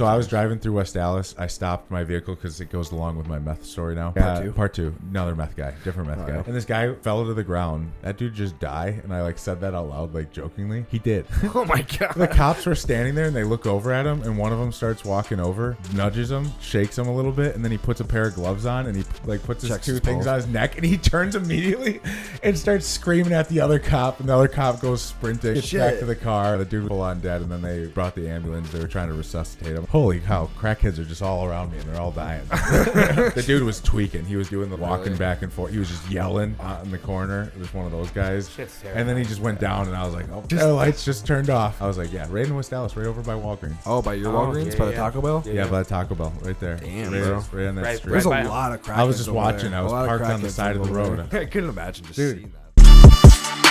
So I was driving through West Dallas. I stopped my vehicle because it goes along with my meth story now. Part two. Another meth guy. Different meth guy. Yeah. And this guy fell to the ground. That dude just died. And I like said that out loud, like jokingly. He did. Oh my God. The cops were standing there and they look over at him. And one of them starts walking over, nudges him, shakes him a little bit. And then he puts a pair of gloves on and he like puts his two things on his neck. And he turns immediately and starts screaming at the other cop. And the other cop goes sprinting back to the car. The dude was full on dead. And then they brought the ambulance. They were trying to resuscitate him. Holy cow, crackheads are just all around me and they're all dying. The dude was tweaking. He was doing the walking back and forth. He was just yelling out in the corner. It was one of those guys. And then he just went down and I was like, oh, the lights just turned off. I was like, yeah, right in West Dallas, right over by Walgreens. Oh, by your Walgreens? By the Taco Bell? Yeah, by the Taco Bell, right there. Damn, right on that street. There's a lot of crackheads. I was just watching. I was parked on the side of the road. I couldn't imagine just seeing that.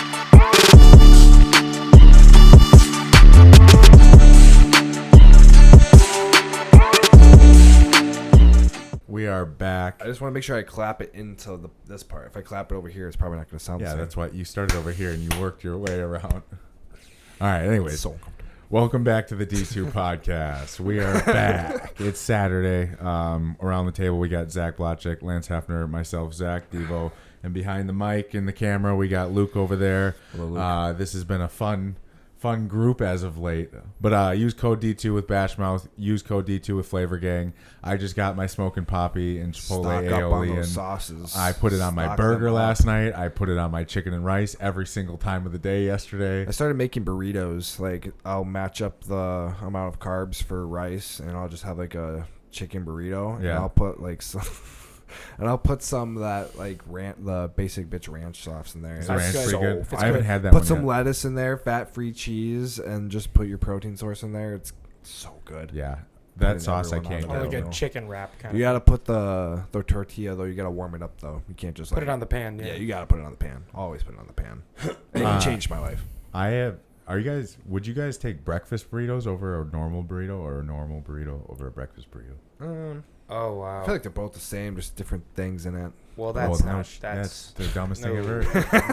We are back. I just want to make sure I clap it into this part. If I clap it over here, it's probably not going to sound the same. Yeah, that's why you started over here and you worked your way around. All right, anyways. So uncomfortable. Welcome back to the D2 podcast. We are back. It's Saturday. Around the table, we got Zach Blotchick, Lance Hefner, myself, Zach, Devo. And behind the mic and the camera, we got Luke over there. Hello, Luke. This has been a fun group as of late. But use code D2 with Bashmouth. Use code D2 with Flavor Gang. I just got my smoking poppy and Chipotle aioli. And sauces. I put it on my burger last night. I put it on my chicken and rice every single time of the day yesterday. I started making burritos. Like, I'll match up the amount of carbs for rice, and I'll just have like a chicken burrito. Yeah. And I'll put like some... And I'll put some of that like the basic bitch ranch sauce in there. Is the ranch pretty good? I I haven't had that Put one some yet. lettuce in there, fat-free cheese, and just put your protein source in there. It's so good. Yeah. That Putting sauce I everyone can't on Or get. like know. a chicken wrap kind You of. gotta put the tortilla though. You gotta warm it up though. You can't just Put it on the pan. Yeah, you gotta put it on the pan. Always put it on the pan. It changed my life. Would you guys take breakfast burritos over a normal burrito or a normal burrito over a breakfast burrito? Oh wow. I feel like they're both the same, just different things in it. Well, that's That's the dumbest thing no, ever.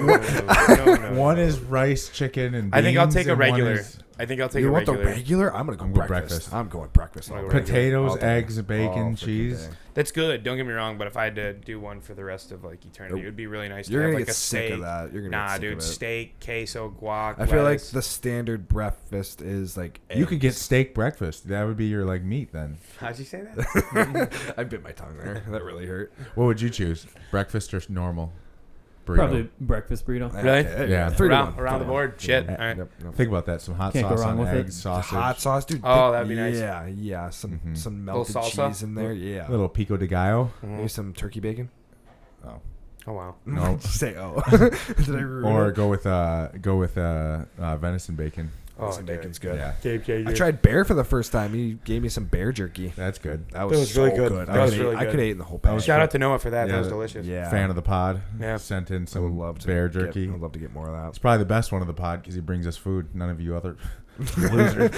no. One is rice, chicken, and beans. I think I'll take a and one regular. is I think I'll take You a want regular. the regular? I'm gonna go breakfast. I'm going breakfast. I'm all gonna day. go potatoes, All day. eggs, bacon, All freaking cheese. day. That's good. Don't get me wrong, but if I had to do one for the rest of like eternity, it would be really nice You're to have gonna like get a sick steak. of that. You're gonna Nah, get sick dude, of it. steak, queso, guac. I feel like lettuce. the standard breakfast is like eggs. You could get steak breakfast. That would be your like meat then. How'd you say that? I bit my tongue there. That really hurt. What would you choose? Breakfast or normal burrito? Probably breakfast burrito. Really? Okay, Yeah. 3 to 1. around the board. Shit. Yeah. All right. Yep, yep. Think about that. Some hot Can't go sauce wrong on with it. eggs, sausage, Hot sauce, dude. Oh, that'd be nice. Yeah. Some Mhm. melted Little salsa? cheese in there. Yeah. little pico de gallo. Maybe some turkey bacon. Oh. Oh wow. No. Just say oh. Did I ruin Or it? go with venison bacon. Oh, Some dude. bacon's good. Yeah, I tried bear for the first time. He gave me some bear jerky. that's good. That was, was really so good. good. That was really I good. could have eaten the whole bag. Shout out to Noah for that. Yeah, That was the- delicious. Yeah. Fan of the pod. Yeah. Sent in I would some love to bear get- jerky. I'd love to get more of It's that. probably the best one of the pod because he brings us food. None of you other losers.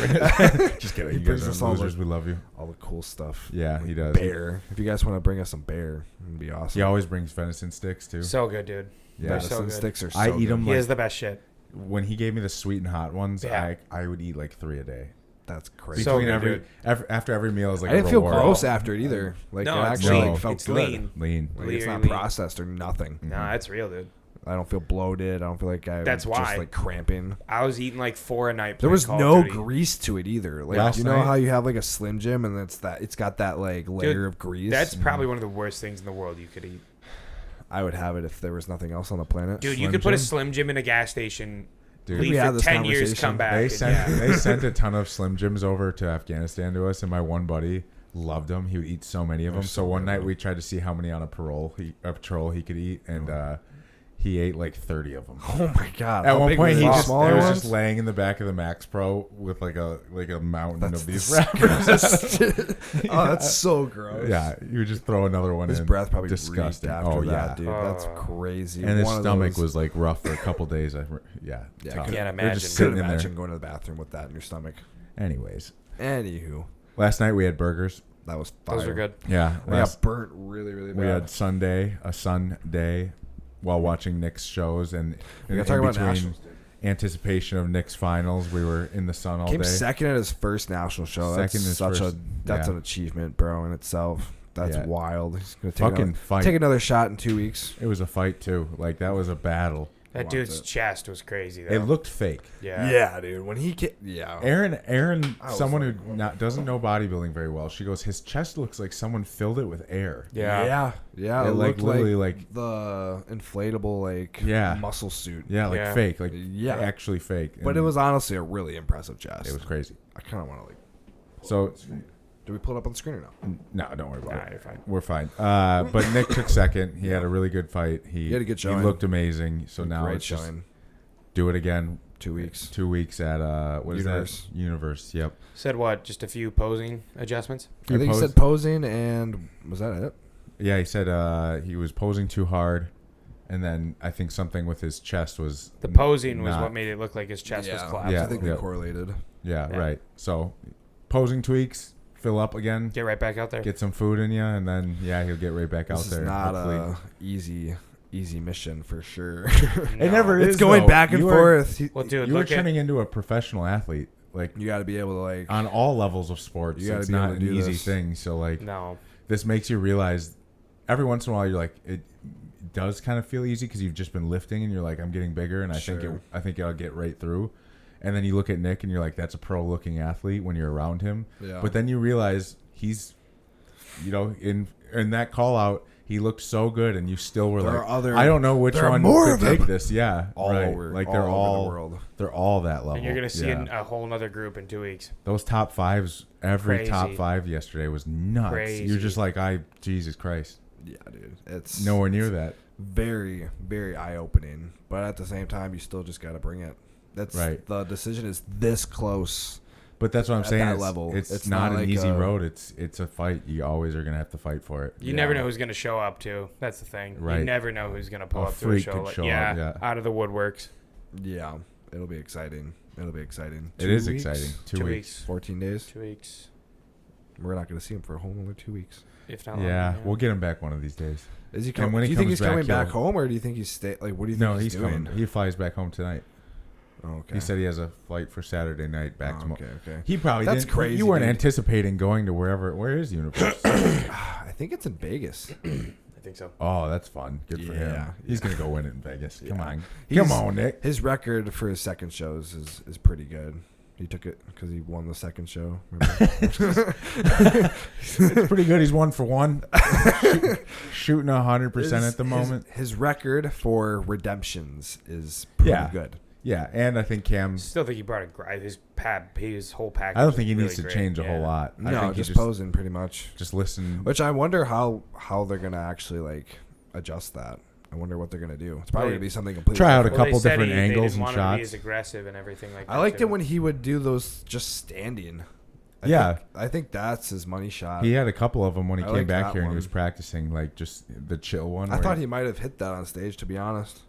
Just kidding. He You brings guys us are all losers. We love you. All the cool stuff. Yeah, he does. Bear. If you guys want to bring us some bear, it'd be awesome. He always brings venison sticks too. So good, dude. Yeah. They're so Venison good. sticks are so I eat good. them He like is the best shit. when he gave me the sweet and hot ones. Yeah. I would eat like 3 a day. That's crazy. So Between good, after every meal is like I didn't a feel reward. gross after it either. Like No, it it's actually lean. like, felt It's good. lean. Lean. Like, it's not Lean. processed or nothing. Nah, it's real, dude. I don't feel bloated. I don't feel like I'm That's just why. like cramping. I was eating like 4 a night. There playing was Call of no Duty. grease to it either. Like Last you know night- how you have like a Slim Jim and it's got that like layer of grease. That's probably one of the worst things in the world you could eat. I would have it if there was nothing else on the planet. Dude, you Slim could put a Jim? Slim Jim in a gas station, Dude, leave We had for this 10 years, conversation. come back. They and sent yeah. they sent a ton of Slim Jims over to Afghanistan to us, and my one buddy loved them. He would eat so many of them. They're So so one good, night though. we tried to see how many on a patrol he could eat, and he ate like 30 of them. Oh my god! At How one big point, were he they? just Smaller was ones? just laying in the back of the Max Pro with like a mountain That's of these disgusting. wrappers. Oh, that's so gross. Yeah, you would just throw another one His in. breath probably disgusting. reeked after Oh that, yeah, dude. That's crazy. and his One of stomach those- was like rough for a couple days. Yeah, tough. could- Can't They're imagine. just Couldn't sitting in there. imagine going to the bathroom with that in your stomach. Anyways, Anywho, last night we had burgers. that was fire. Those are good. Yeah, I got burnt really, really bad. we had Sunday while watching Nick's shows, and We in gotta talk about between, nationals, dude. anticipation of Nick's finals. We were in the sun all Came day. second at his first national show. That's Yeah. an achievement, bro, in itself. That's Yeah. wild. He's gonna Fight. take another shot in 2 weeks. It was a fight too. Like that was a battle. That dude's chest was crazy, though. It looked fake. Yeah. Dude. When he Aaron, I was someone like, who doesn't know bodybuilding very well, she goes, his chest looks like someone filled it with air. Yeah. It It like looked literally like like the inflatable muscle suit. like fake, like Yeah. actually fake. But And it was honestly a really impressive chest. it was crazy. I kind of want to like. So Do we pull it up on the screen or no? no, don't worry about Nah, it. you're fine. We're fine. But Nick took second. He had a really good fight. He had a good showing. He looked amazing. So now Great it's just showing. do it again. 2 weeks. 2 weeks at what is Universe. that? Universe. Yep. Said what? Just a few posing adjustments? I think he said posing, and was that it? Yeah, he said he was posing too hard, and then I think something with his chest was The posing was not- what made it look like his chest was collapsed. Yeah. I think they correlated. Yeah, Yeah. right. So posing tweaks, fill up again, Get right back out there. get some food in you, and then he'll get right back out This there. is not hopefully. a easy mission for sure. It never is. It's going though. back and You are- forth. Well, dude, You are look at turning into a professional athlete, like You got to be able to like. on all levels of sports. You gotta It's be able not to an do easy this. thing. So like, no. this makes you realize every once in a while you're like it does kind of feel easy because you've just been lifting and you're like I'm getting bigger and I Sure. think I'll get right through, and then you look at Nick and you're like that's a pro looking athlete when you're around him. Yeah. But then you realize he's in that call out he looked so good and you still were There like are other- I don't know which there are one more to of them. take this. Yeah, all right. over, Like all they're over all the world. they're all that level. And you're going to see Yeah. a whole nother group in 2 weeks. Those top fives, every Crazy. top five yesterday was nuts. Crazy. You're just like Jesus Christ. Yeah, dude. It's Nowhere near that. very, very eye opening. But at the same time, you still just got to bring it. That's Right. The decision is this close. But that's what I'm At saying. that It's, level, it's it's not not an like easy a- road. It's a fight. You always are gonna have to fight for it. You Yeah. never know who's going to show up, too. That's the thing. Right. You never know who's going to pull A up to a freak show. could Like, show up, yeah. out of the woodworks. Yeah, it'll be exciting. It'll be exciting. It is 2 weeks? exciting. 2 weeks. 14 days. 2 weeks. We're not going to see him for a whole another 2 weeks. If not Yeah, longer, we'll get him back one of these days. Is he And coming? when Do he you think comes he's coming back, back he'll- home, or do you think he's Like, what do you think No, he's he's doing? coming. He flies back home tonight. Oh, okay. He said he has a flight for Saturday night back tomorrow. Okay. He probably That's didn't. crazy, You weren't dude. anticipating going to wherever. Where is Universe? I think it's in Vegas. I think so. Oh, that's fun. Good for him. Yeah, He's gonna go win it in Vegas. Come Yeah. on. He's- Come on, Nick. His record for his second shows is pretty good. He took it because he won the second show. Remember? It's pretty good. He's 1 for 1, shooting 100% at the moment. His record for redemptions is pretty Yeah. good. Yeah, and I think Cam. Still think he brought his whole package. I don't think he was needs to really change a great. whole Yeah. lot. I No, think he just posing pretty much. just listen. Which I wonder how they're gonna actually like adjust that. I wonder what they're gonna do. It's probably Well, gonna be something completely. Try out a different. Well, they couple said different they angles didn't and want him to be shots. as aggressive and everything like that. I liked too. it when he would do those just standing. Yeah. I think that's his money shot. He had a couple of them when he I came like back that here and he one. was practicing, like just the chill one. I where thought he might have hit that on stage. To be honest,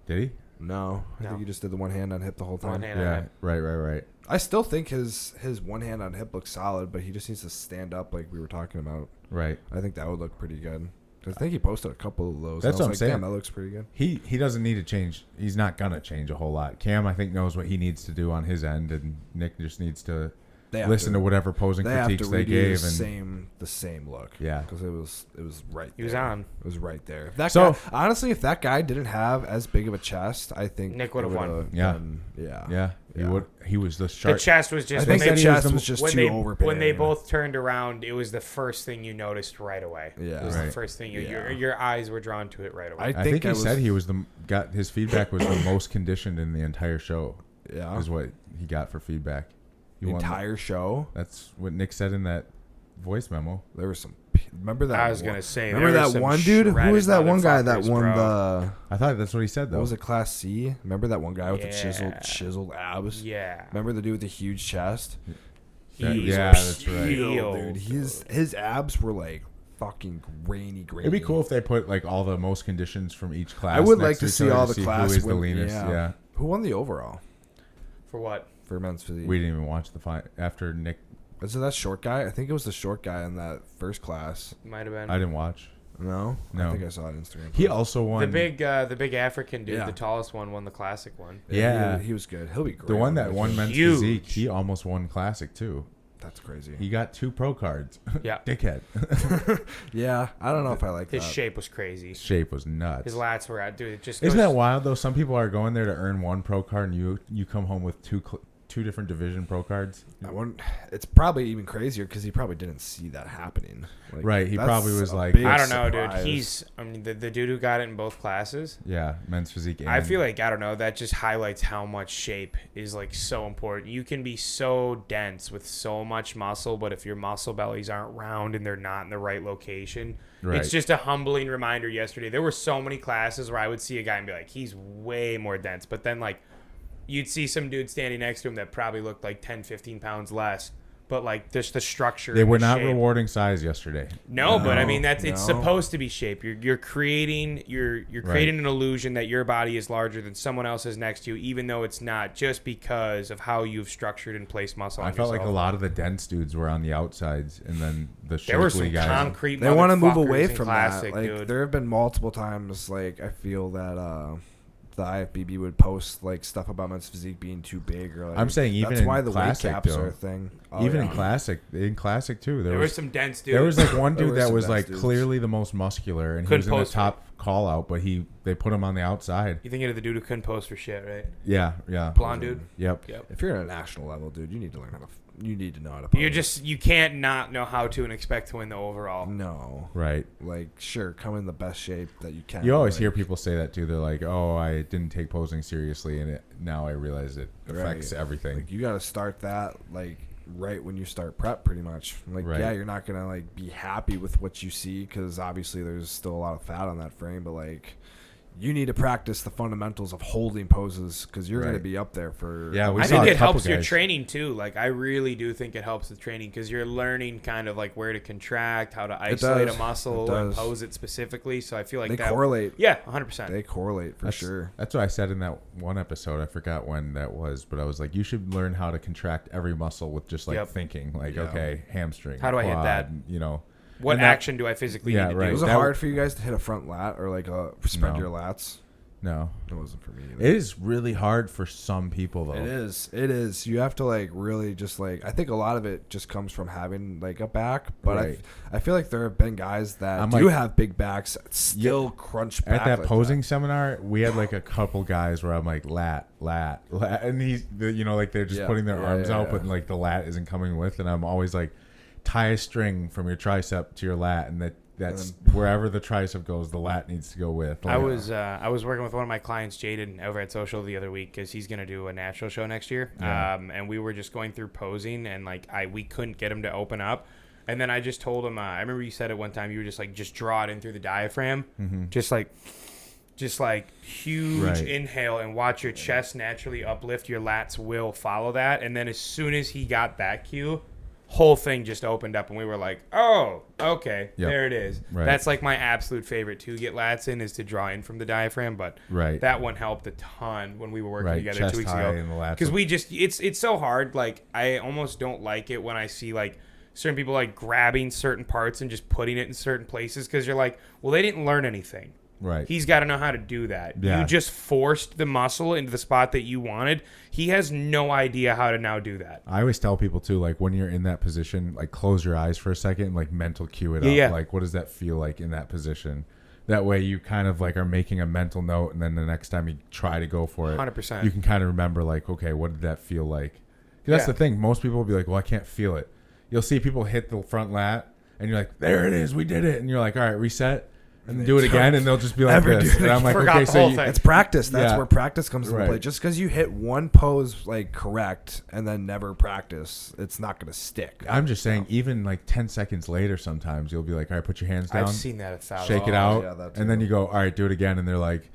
did he. no. I No. think he just did the one hand on hip the whole time. One hand on Yeah, hip. right. I still think his one hand on hip looks solid, but he just needs to stand up like we were talking about. Right. I think that would look pretty good. 'Cause I think he posted a couple of those. That's and I what I'm was saying. Damn, that looks pretty good. He doesn't need to change. He's not gonna change a whole lot. Cam, I think, knows what he needs to do on his end, and Nick just needs to They have listen to whatever posing They have critiques to they redo gave. the And same look. Yeah. because it was right. He was there. on. It was right there. If that So- guy, honestly, if that guy didn't have as big of a chest, I think Nick would've it won. would've Yeah. been- yeah. yeah, he Yeah. would. He was the The sharp. chest was I just think said the he was chest the- was just when too they overpaid. when they both turned around, it was the first thing you noticed right away. Yeah. It was Right. the first thing Yeah. your eyes were drawn to it right away. I think he said he was got his feedback was the most conditioned in the entire show. Yeah. Is what he got for feedback. He The won entire show. That's what Nick said in that voice memo. There was some. Remember that? I was gonna say. Remember there was that some one dude? Who shredded was that one guy that motherfuckers, won bro. the? I thought that's what he said though. What was it? Class C. Remember that one guy with the Yeah. chiseled abs? Yeah. Remember the dude with the huge chest? Yeah, He's yeah, that's right. peeled. Dude, his abs were like fucking grainy. It'd be cool if they put like all the most conditions from each class. I would next like to each see other all the class who is the win- leanest. Yeah. Who won the overall For what? for men's physique? We didn't even watch the fight after Nick. Was it that short guy? I think it was the short guy in that first class. Might have been. I didn't watch. No. I think I saw it on Instagram. He also won the big African dude, the tallest one, won the classic one. Yeah, he was good. He'll be great. The one that won men's physique, he almost won classic too. That's crazy. He got 2 pro cards. Yeah. Dickhead. Yeah, I don't know if I like his that. His shape was crazy. His shape was nuts. His lats were out, dude. It just Isn't that wild though? Some people are going there to earn 1 pro card, and you come home with 2 different division pro cards. It's probably even crazier because he probably didn't see that happening. Like, right. He probably was like, I don't know, dude. The dude who got it in both classes. Yeah, men's physique. I feel like, I don't know, that just highlights how much shape is like so important. You can be so dense with so much muscle, but if your muscle bellies aren't round and they're not in the right location, it's just a humbling reminder. Yesterday, there were so many classes where I would see a guy and be like, he's way more dense. But then like, you'd see some dude standing next to him that probably looked like 10, 15 pounds less. But like just the structure. They were not rewarding size yesterday. No, but I mean it's supposed to be shape. You're creating creating an illusion that your body is larger than someone else's next to you, even though it's not, just because of how you've structured and placed muscle. I felt like a lot of the dense dudes were on the outsides, and then the shapely there were some guys. Concrete. They want to move away from classic, that. Like dude. there have been multiple times, like I feel that the IFBB would post like stuff about men's physique being too big, or like, I'm saying even that's in why the classic, weight caps though, are a thing. Even in classic too, there was some dense dudes. There was like one dude that was like dudes. clearly the most muscular, and Couldn't he was in the post top call out, but they put him on the outside. You thinking of the dude who couldn't post for shit, right? Yeah. Blonde dude. Yep. If you're at a national level, dude, you need to learn how to. You need to know how to post. You can't not know how to and expect to win the overall. No. Right. Like, sure, come in the best shape that you can. You always hear people say that too. They're like, "Oh, I didn't take posing seriously, and now I realize it affects everything." Like, you got to start that like right when you start prep, pretty much. Like, yeah, you're not gonna like be happy with what you see because obviously there's still a lot of fat on that frame, but like, you need to practice the fundamentals of holding poses because you're going to be up there for. Yeah, I think it helps your training too. Like, I really do think it helps with training because you're learning kind of like where to contract, how to isolate a muscle, and pose it specifically. So I feel like they correlate. Yeah, 100%. They correlate for sure. That's what I said in that one episode. I forgot when that was, but I was like, you should learn how to contract every muscle with just like thinking. Like, okay, hamstring. How do I hit that? You know. What action do I physically need to do? Was it hard for you guys to hit a front lat or like spread your lats? No. It wasn't for me either. It is really hard for some people though. It is. You have to like really just like, I think a lot of it just comes from having like a back, but I feel like there have been guys that do have big backs still crunch back. At that posing seminar, we had like a couple guys where I'm like lat, and he's like they're just putting their arms out, but like the lat isn't coming with, and I'm always like, tie a string from your tricep to your lat, and that's wherever the tricep goes, the lat needs to go with. Like, I was working with one of my clients, Jaden, over at Social the other week because he's going to do a natural show next year. Yeah. And we were just going through posing, and like we couldn't get him to open up. And then I just told him, I remember you said it one time, you were just like, just draw it in through the diaphragm, just like huge inhale, and watch your chest naturally uplift. Your lats will follow that. And then as soon as he got that cue, whole thing just opened up, and we were like, oh, okay, there it is. That's like my absolute favorite to get lats in, is to draw in from the diaphragm, but that one helped a ton when we were working together chest 2 weeks high ago, because we just it's so hard. Like, I almost don't like it when I see like certain people like grabbing certain parts and just putting it in certain places, because you're like, well, they didn't learn anything. Right. He's got to know how to do that. Yeah. You just forced the muscle into the spot that you wanted. He has no idea how to now do that. I always tell people too, like when you're in that position, like close your eyes for a second and like mental cue it up. Yeah. Like, what does that feel like in that position? That way you kind of like are making a mental note, and then the next time you try to go for it, 100%. You can kind of remember like, okay, what did that feel like? Because that's the thing. Most people will be like, well, I can't feel it. You'll see people hit the front lat, and you're like, there it is, we did it. And you're like, all right, reset. And do it again, and they'll just be like this. And I'm like, okay, so it's practice. That's where practice comes into play. Just because you hit one pose like correct and then never practice, it's not going to stick. I'm just saying, even like 10 seconds later, sometimes you'll be like, all right, put your hands down. I've seen that 1,000. Shake it out, and then you go, all right, do it again, and they're like,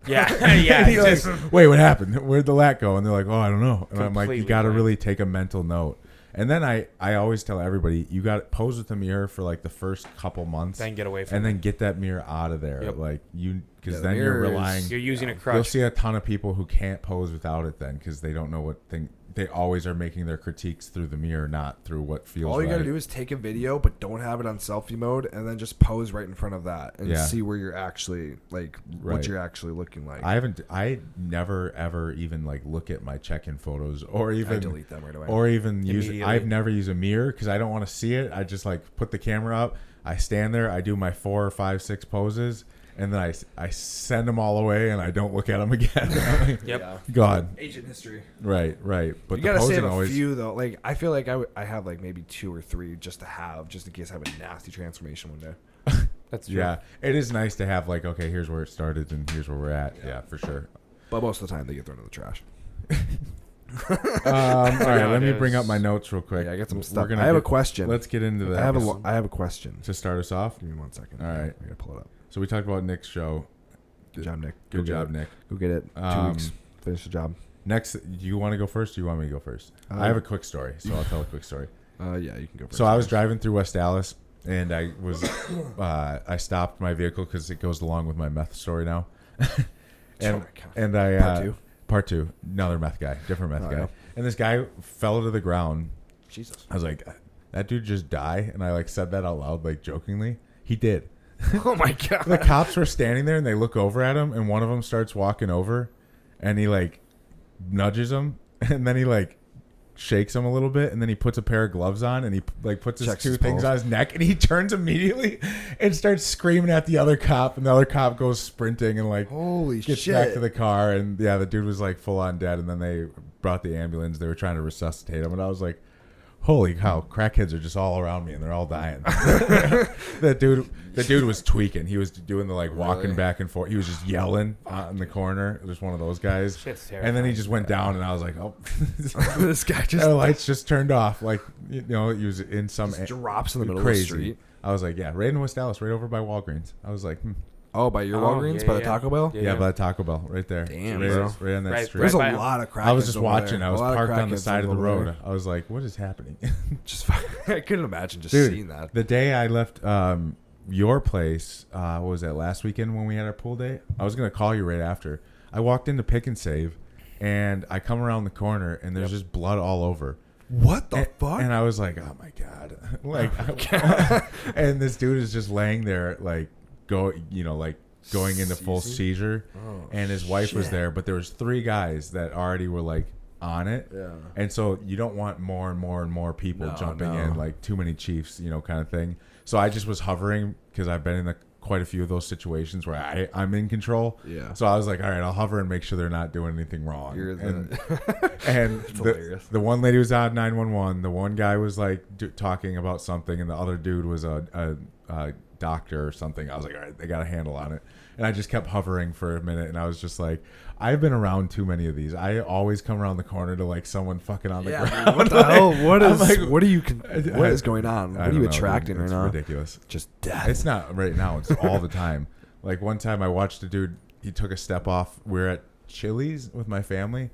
yeah. You're like, wait, what happened? Where'd the lat go? And they're like, oh, I don't know. And I'm like, you got to really take a mental note. And then I always tell everybody, you got to pose with the mirror for like the first couple months. Then get away from and then get that mirror out of there. Yep. Like because then you're relying. You're using a crutch. You'll see a ton of people who can't pose without it then, because they don't know what thing. they always are making their critiques through the mirror, not through what feels. All you right. gotta do is take a video, but don't have it on selfie mode, and then just pose right in front of that and see where you're actually what you're actually looking like. I never ever even like look at my check-in photos or even I delete them right away. Or even I've never used a mirror because I don't want to see it. I just like put the camera up. I stand there. I do my 4 or 5, 6 poses. And then I send them all away, and I don't look at them again. Yep. God. Ancient history. Right. But you the gotta posing save a always, few though. Like I feel like I have like maybe 2 or 3 just in case I have a nasty transformation one day. That's true. Yeah, it is nice to have like, okay, here's where it started, and here's where we're at. Yeah, for sure. But most of the time they get thrown in the trash. All right, let me bring up my notes real quick. Yeah, I got some stuff. I have a question. Let's get into that. I have a question to start us off. Give me 1 second. All right, I gotta pull it up. So we talked about Nick's show. Good job, Nick. Good job, Nick. Go get it. 2 weeks. Finish the job. Next, do you want to go first or do you want me to go first? I have a quick story, so I'll tell a quick story. Yeah, you can go first. So I was driving through West Dallas, and I was I stopped my vehicle because it goes along with my meth story now. and I part two, another meth guy, different meth guy. Yeah. And this guy fell to the ground. Jesus. I was like, that dude just die? And I like said that out loud, like jokingly. He did. Oh my God. The cops were standing there and they look over at him, and one of them starts walking over, and he like nudges him, and then he like shakes him a little bit, and then he puts a pair of gloves on, and he like puts his two things on his neck, and he turns immediately and starts screaming at the other cop, and the other cop goes sprinting and like gets back to the car, and yeah, the dude was like full on dead, and then they brought the ambulance. They were trying to resuscitate him, and I was like, holy cow, crackheads are just all around me and they're all dying. The dude was tweaking. He was doing the like walking back and forth. He was just yelling in the corner. It was one of those guys. Shit's terrifying. And then he just went down, and I was like, oh, this guy just the lights just turned off. Like, you know, he was in some drops in the middle of the street. I was like, yeah, right in West Dallas, right over by Walgreens. I was like, Oh, by your Walgreens? By the Taco Bell? Yeah, by the Taco Bell, right there. Damn, right on that street. There's a lot of crackheads. I was just watching. I was parked on the side of the road. I was like, what is happening? I couldn't imagine seeing that. The day I left your place, what was that, last weekend when we had our pool day? I was going to call you right after. I walked into Pick and Save, and I come around the corner, and there's just blood all over. What the fuck? And I was like, oh, my God. And this dude is just laying there, like, going into full seizure, and his wife was there, but there was 3 guys that already were like on it, and so you don't want more and more and more people jumping in, like too many chiefs, kind of thing. So I just was hovering because I've been in quite a few of those situations where I'm in control. Yeah. So I was like, all right, I'll hover and make sure they're not doing anything wrong. And the one lady was on 911. The one guy was like talking about something, and the other dude was a doctor or something. I was like, all right, they got a handle on it. And I just kept hovering for a minute, and I was just like, I've been around too many of these. I always come around the corner to like someone fucking on the ground. What the hell? What is going on? What are you attracting right now? It's ridiculous. Just death. It's not right now. It's all the time. Like one time I watched a dude, he took a step off. We were at Chili's with my family,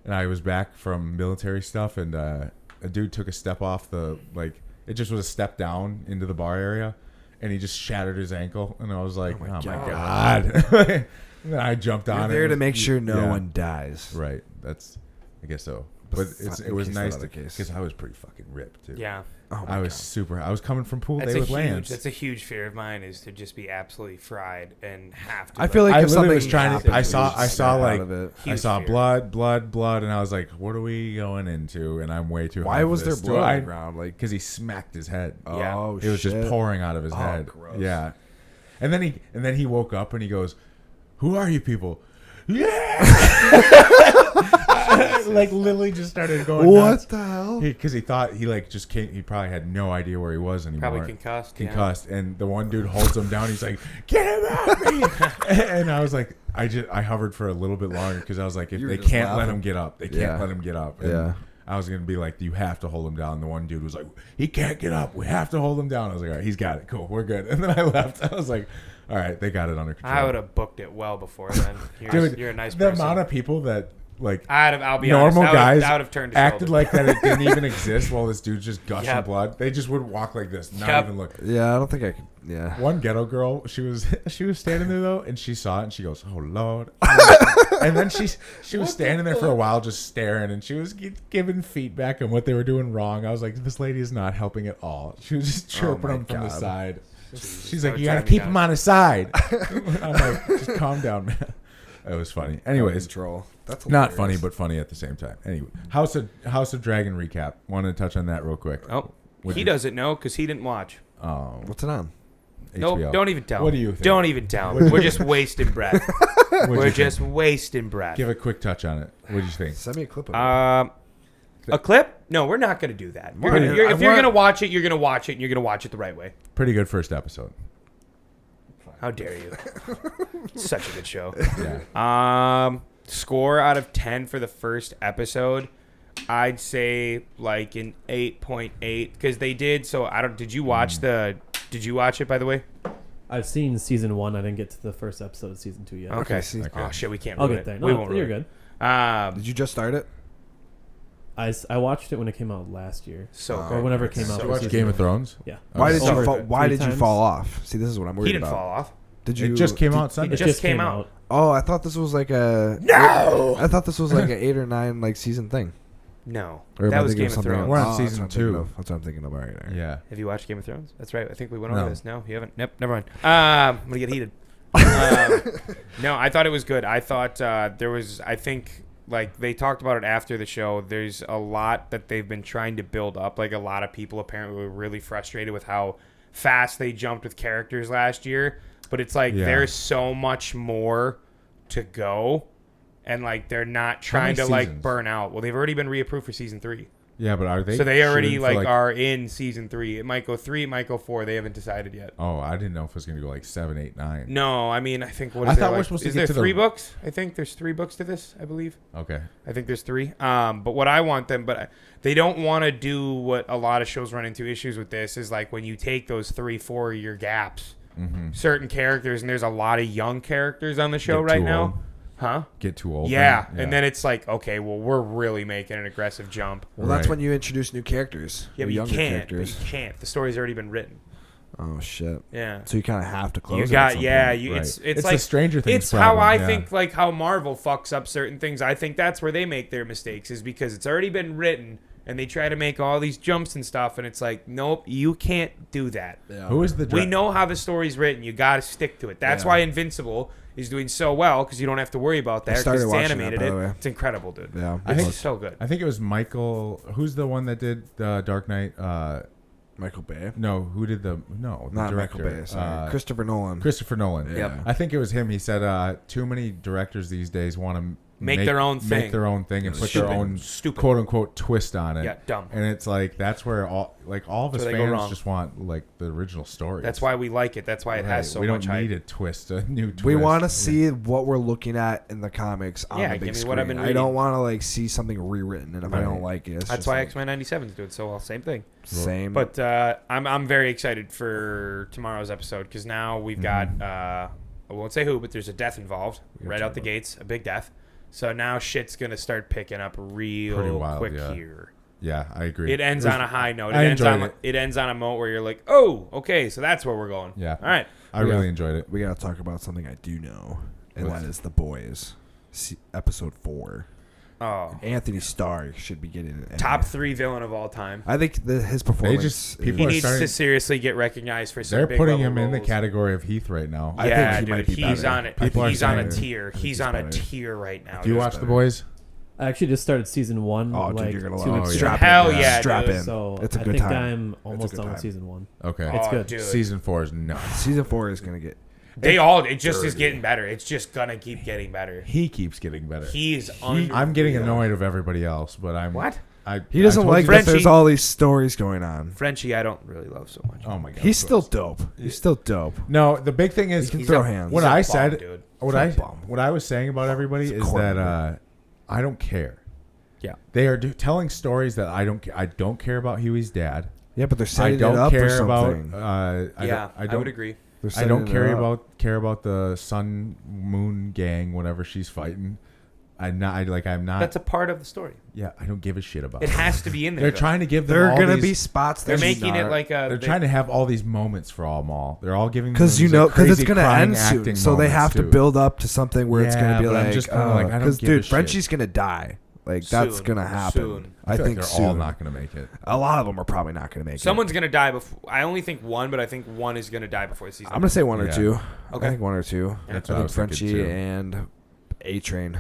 and I was back from military stuff, and a dude took a step off it just was a step down into the bar area. And he just shattered his ankle, and I was like, "Oh my god!" And then I jumped on. You're there to make sure no one dies. Right. I guess so. But it was nice because I was pretty fucking ripped too. Yeah. I was coming from pool day with Lance. That's a huge fear of mine, is to just be absolutely fried and have to. I feel like if something was trying to. I saw blood, and I was like, "What are we going into?" And I'm way too. Why was there blood on the ground? Like, because he smacked his head. Oh, it was just pouring out of his head. Gross. Yeah, and then he woke up and he goes, "Who are you people?" Yeah. Like literally just started going nuts. What the hell? Because he thought he like just came. He probably had no idea where he was anymore. Probably concussed. And the one dude holds him down. He's like, "Get him out of me!" And I was like, I hovered for a little bit longer because I was like, if they can't let him get up, they can't let him get up. And I was gonna be like, you have to hold him down. The one dude was like, he can't get up. We have to hold him down. I was like, all right, he's got it. Cool, we're good. And then I left. I was like, all right, they got it under control. I would have booked it well before then. You're a nice person. The amount of people that like I'll be normal honest, guys I would have turned acted like that it didn't even exist while this dude's just gushing blood. They just would walk like this, not even look. Yeah, I don't think I could. Yeah. One ghetto girl, she was standing there though, and she saw it and she goes, "Oh Lord." And then she was standing there for a while just staring, and she was giving feedback on what they were doing wrong. I was like, this lady is not helping at all. She was just chirping them from the side. She's like, you got to keep him on his side. I'm like, just calm down, man. It was funny. Anyways, control. That's not funny, but funny at the same time. Anyway, House of Dragon recap. Wanted to touch on that real quick. Oh, he doesn't know because he didn't watch. Oh, what's it on? Nope, HBO. don't even tell him. What do you think? Don't even tell him. We're just wasting breath. We're just wasting breath. Give a quick touch on it. What do you think? Send me a clip of it. A clip? No, we're not going to do that. If you're going to watch it, you're going to watch it, and you're going to watch it the right way. Pretty good first episode. How dare you? Such a good show. Yeah. Score out of 10 for the first episode, I'd say like an 8.8 because they did. So I don't. Did you watch Did you watch it, by the way? I've seen season 1. I didn't get to the first episode of season 2 yet. Okay. Okay. Oh shit, we can't. I'll ruin get there. it. No, We won't. you're ruin good. Did you just start it? I watched it when it came out last year, So or whenever it came out. You for watched season Game 1. of Thrones? Yeah. Why did Over you Why three did you times. fall off? See, this is what I'm worried he didn't about. fall off. Did you? It just came out Sunday. It just came out. Oh, I thought this was like a. No! I thought this was like an 8 or 9 like season thing. No, Or am that I was thinking Game of something Thrones. else? We're on that's season what I'm thinking 2. of. That's what I'm thinking of. All right. Yeah. Have you watched Game of Thrones? That's right. I think we went over No. this. No, you haven't. Nope, never mind. I'm gonna get heated. No, I thought it was good. I thought there was. I think like they talked about it after the show. There's a lot that they've been trying to build up. Like a lot of people apparently were really frustrated with how fast they jumped with characters last year. But it's like there's so much more to go, and like they're not trying to like burn out. Well, they've already been reapproved for season 3. Yeah, but are they? So they already shooting for, are in season 3. It might go 3, it might go 4. They haven't decided yet. Oh, I didn't know if it was going to go like 7, 8, 9. No, I mean I think what I is thought there? we're supposed to is get there to 3 the- books? I think there's 3 books to this. I believe. Okay. I think there's 3. But what I want them, but they don't want to do what a lot of shows run into issues with. This is like when you take those 3-4 year gaps, certain characters, and there's a lot of young characters on the show Get right too now. old. Huh? Get too old. Yeah. then? And then it's like, okay, well, we're really making an aggressive jump. Well, that's Right. when you introduce new characters. Yeah, or but you younger can't. But characters. you can't. The story's already been written. Oh shit. Yeah. So you kind of have to close. You it got at some yeah. point. You, Right. it's the like Stranger Things. It's how problem, I yeah. think like how Marvel fucks up certain things. I think that's where they make their mistakes is because it's already been written and they try to make all these jumps and stuff and it's like nope, you can't do that. Yeah. Who is the? We know how the story's written. You got to stick to it. That's Yeah. why Invincible is doing so well because you don't have to worry about that started because it's watching that, animated. by the way. It's incredible, dude. Yeah. I think- It's so good. I think it was Michael. Who's the one that did the Dark Knight? Michael Bay. No, who did the? No, the Not director. Michael Bay. Sorry. Christopher Nolan. Christopher Nolan. Yeah. Yep. I think it was him. He said, "Too many directors these days want to Make their own thing. make their own thing, and put Stupid. their own Stupid. quote unquote twist on it." Yeah, dumb. And it's like that's where all of That's us where they go fans wrong. just want like the original story. That's why we like it. That's why it has so we much don't need hype. a twist, a new twist. We want to see what we're looking at in the comics on Yeah, the give big me screen. what I've been I don't reading. want to like see something rewritten, and if I don't like it, it's That's just why like, X-Men 97 is doing so well. Same thing. same. But I'm very excited for tomorrow's episode because now we've got I won't say who, but there's a death involved right out the gates, a big death. So now shit's gonna start picking up Pretty real wild, quick yeah. here. Yeah, I agree. It ends on a high note. I enjoyed it. It ends on a note where you're like, oh, okay, so that's where we're going. Yeah. All right. I really enjoyed it. we gotta talk about something I do know, and What? that is The Boys, episode 4. Oh, Anthony Starr should be getting it. top 3 villain of all time. I think his performance. people He are needs starting- to seriously get recognized for some They're big putting level him in the roles. category of Heath right now. I Yeah, think he might dude, be he's better. on it. People are He's on a saying- tier. I think He's he's on a better. tier right now. Do you dude. watch The Boys? I actually just started season 1 Oh, dude, like you're gonna 2 love weeks it. ago. Strap Hell in. yeah, Strap dude. in. So It's a I good think time. I'm It's a almost good done with time. season 1. Okay. It's Oh, good. dude. Season 4 is nuts. Season 4 is gonna get. It just is dirty. getting better. It's just gonna keep getting better. He keeps getting better. He's I'm getting annoyed of everybody else, but I'm What? He doesn't I told like you- that. There's Frenchie- all these stories going on. Frenchie, I don't really love so much. Oh my god. He's still dope. He's still dope. No, the big thing is He can throw hands. What He's a I bum, said, dude. what I was saying about everybody is corny, that I don't care. Yeah. They are telling stories that I don't care about Huey's dad. Yeah, but they're I setting it don't up for care about. something. I would agree. They're I don't setting it up. care about the Sun Moon Gang, whatever she's fighting. I'm not. That's a part of the story. Yeah, I don't give a shit about It has to be in there. They're though. trying to give them. There are all gonna these- be spots. They're that making it like a. They're trying to have all these moments for them all. They're all giving because them you these, know like, because it's crazy gonna crying end soon, acting so they moments, have to too. build up to something where it's gonna be but I'm like, just kinda like, I don't because give a dude, shit. Frenchie's gonna die. Like that's Soon. gonna happen. Soon. I feel think like they're soon. all not gonna make it. A lot of them are probably not gonna make Someone's it. gonna die before. I only think one, but I think one is gonna die before the season. I'm gonna say one or Yeah. two. Okay. I think one or two. That's I what I think was thinking, Frenchie too. and A-Train.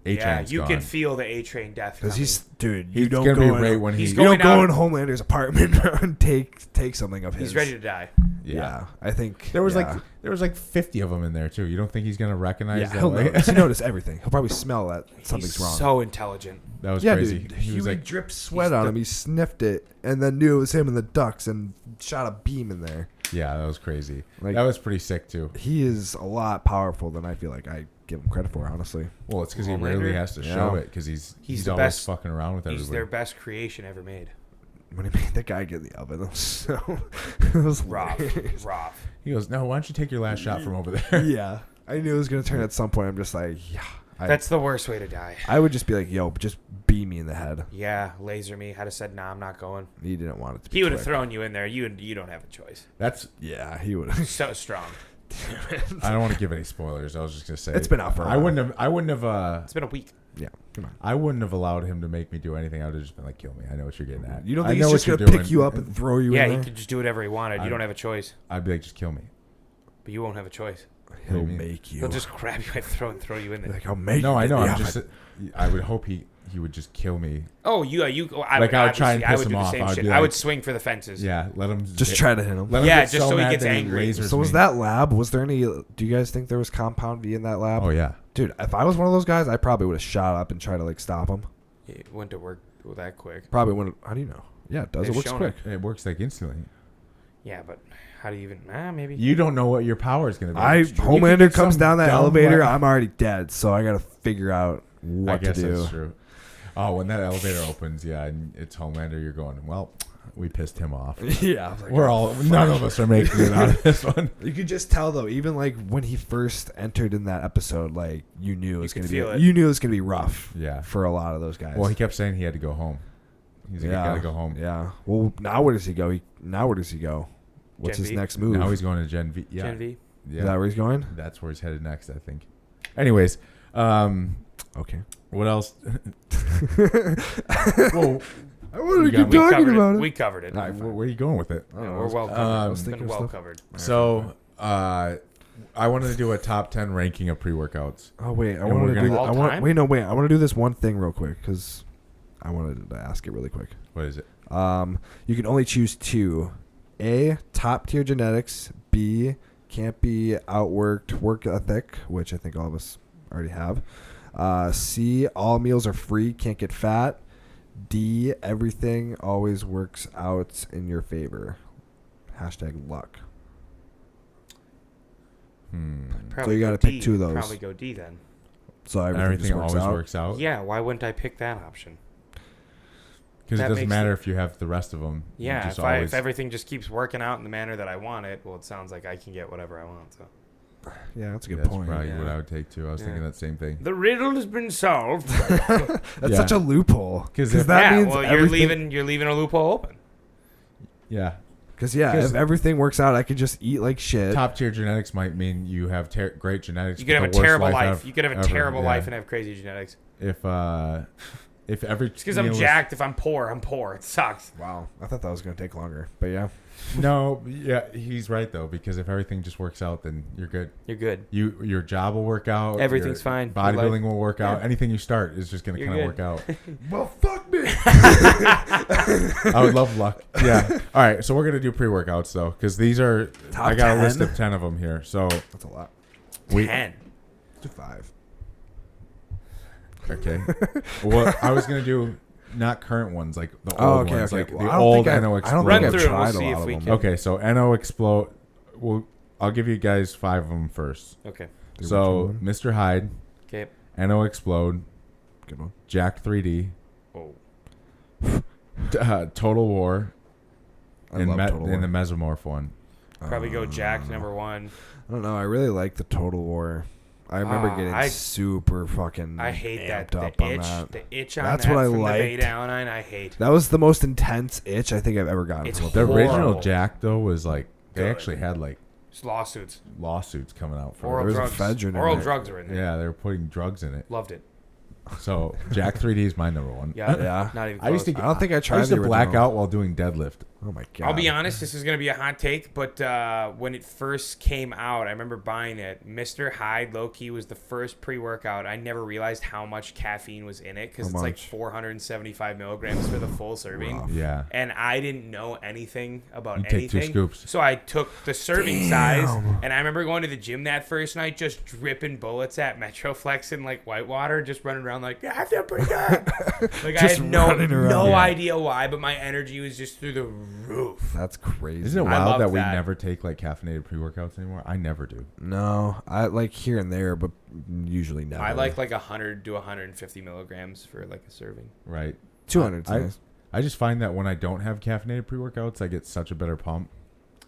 Yeah, A-Train's you gone. can feel the A-Train death. Because Coming. he's dude. He's You don't gonna go be in, right when he's he. going you don't go out- in Homelander's apartment and take something of his. He's ready to die. Yeah, I think There was yeah. like 50 of them in there too. You don't think he's gonna recognize Yeah, them? he'll Like- notice. He noticed everything. He'll probably smell that something's He's wrong. so intelligent. That was yeah, crazy. dude. He was like, dripped sweat he's on the- him. He sniffed it and then knew it was him and the ducks and shot a beam in there. yeah, that was crazy. Like- that was pretty sick too. He is a lot powerful than I feel like I give him credit for, honestly. Well, it's because he Homelander? rarely has to show it because he's the always best- fucking around with He's everybody. their best creation ever made. When he made that guy get in the oven, it was so it was Rough. hilarious. Rough. He goes, no, why don't you take your last shot from over there? Yeah, I knew it was gonna turn at some point. I'm just like, yeah. That's the worst way to die. I would just be like, yo, just beam me in the head. Yeah, laser me. I'd have said, nah, I'm not going. He didn't want it to be He would have quick. thrown you in there. You don't have a choice. That's. Yeah, he would have. So strong. I don't want to give any spoilers. I was just gonna say It's been out for a I while. wouldn't have. It's been a week. Yeah, come on. I wouldn't have allowed him to make me do anything. I would have just been like, kill me. I know what you're getting at. You don't I think know he's just what gonna you're pick doing. you up and throw you Yeah, in he there? could just do whatever he wanted. You don't have a choice. I'd be like, just kill me. But you won't have a choice. He'll What do you mean? make you. He'll just grab you and throw you in there. like, I'll make No, you. I get know. the I'm oven. just. I would hope he would just kill me. Oh, I Like, I would try and obviously- I piss would him do the off. same I would shit. be I would like- swing for the fences. Yeah, let him Just try to hit him. Let him Yeah, get just so he mad gets that angry. lasers So was me. that lab? Was there any? Do you guys think there was compound V in that lab? Oh yeah. Dude, if I was one of those guys, I probably would have shot up and tried to like stop him. It went to work that quick. Probably wouldn't. How do you know? Yeah, it does. They've It works shown quick. It works like instantly. Yeah, but how do you even? Maybe. You don't know what your power is going to be. I You could Homelander get comes some down that dumb elevator. weapon. I'm already dead, so I got to figure out what I guess to do. that's true. Oh, when that elevator opens, yeah, and it's Homelander, you're going, well, we pissed him off. Yeah, I was like, We're all, none of us are making it out of this one. You could just tell though, even like when he first entered in that episode, like you knew it was could gonna be feel it. you knew it was gonna be rough Yeah. for a lot of those guys. Well, he kept saying he had to go home. He's like, I gotta go home. Yeah. Well, now where does he go? Now where does he go? What's Gen his V? next move? Now he's going to Gen V. Yeah. Gen V. Yeah. Is that where he's going? That's where he's headed next, I think. Anyways, Okay. what else? Well, I wanted to keep talking about it. We covered it. where are you going with it? I don't Yeah, know. we're well covered. I was It's been thinking of well stuff. covered. So, I wanted to do a top 10 ranking of pre-workouts. Oh wait, I And we're wanted to do. gonna- I All want. time? Wait, no, wait. I want to do this one thing real quick because I wanted to ask it really quick. What is it? You can only choose two: A, top tier genetics; B, can't be outworked work ethic, which I think all of us already have; C, all meals are free, can't get fat; D, everything always works out in your favor. #luck. Probably you go gotta pick D. two of those. Probably go D then. So Everything just works always out. works out. Yeah, why wouldn't I pick that option? Because it That doesn't makes matter it- if you have the rest of them. You Yeah, just if everything just keeps working out in the manner that I want it, well, it sounds like I can get whatever I want. So Yeah, that's a good that's point. probably yeah. what I would take too. I was Yeah. thinking that same thing. the riddle has been solved. That's Yeah. such a loophole. 'Cause Because if- that yeah, means well, everything. you're leaving a loophole open. Yeah. Because yeah, 'Cause- if everything works out, I could just eat like shit. Top tier genetics might mean you have great genetics. You could have a but the worst terrible life. ever- You could have a ever. terrible Yeah. life and have crazy genetics. If every Just because I'm meal is- jacked, if I'm poor, I'm poor. It sucks. Wow, I thought that was gonna take longer, but yeah. No, yeah, he's right though, because if everything just works out, then you're good. You're good. Your job will work out. Everything's your fine. Your Bodybuilding life- will work out. Yeah. Anything you start is just gonna You're kind of good. work out. Well, fuck me. I would love luck. Yeah. All right, so we're gonna do pre-workouts though, because these are Top I got 10? a list of 10 of them here. So That's a lot. 10. To 5. okay. Well, I was gonna do not current ones, like the old Oh, okay, ones, okay. like Well, the I don't old think I- NO I Explode. don't Run think I've through and we'll tried a see lot if of we them. can. Okay, so NO Explode. Well, I'll give you guys 5 of them first. Okay. So Mr. Hyde, Okay. NO Explode, Good one. Jack 3D, Oh. Total War, I love Total War. and the Mesomorph one. Probably go Jack number 1. I don't know. I really like the Total War I remember getting super fucking I hate amped that. up The on itch. that. The itch on That's that what I from liked. the beta-alanine, I hate. That was the most intense itch I think I've ever gotten. It's from a The pre-workout. original horrible. Jack though was like they Good. actually had like It's lawsuits. lawsuits coming out for Oral was it. a drugs. ephedrine in Oral it. drugs are in there. Yeah, they were putting drugs in it. Loved it. So Jack 3D is my number one. Yeah. Yeah. Not even I close. used to. I don't think I tried I used to the black original. out while doing deadlift. Oh my god. I'll be honest, this is going to be a hot take, but when it first came out, I remember buying it. Mr. Hyde, low-key, was the first pre-workout. I never realized how much caffeine was in it because How it's like much? 475 milligrams for the full serving. Rough. Yeah. And I didn't know anything about You take two anything. scoops. So I took the serving size, and I remember going to the gym that first night, just dripping bullets at Metroflex in like Whitewater, just running around like, yeah, I feel pretty good. Like I Just had no running around. no Yeah. idea why, but my energy was just through the roof. That's crazy. Isn't it I wild love that we that. never take like caffeinated pre-workouts anymore? I never do. No, I like here and there, but usually never. I like 100 to 150 milligrams for like a serving. Right. 200. I- I just find that when I don't have caffeinated pre-workouts, I get such a better pump.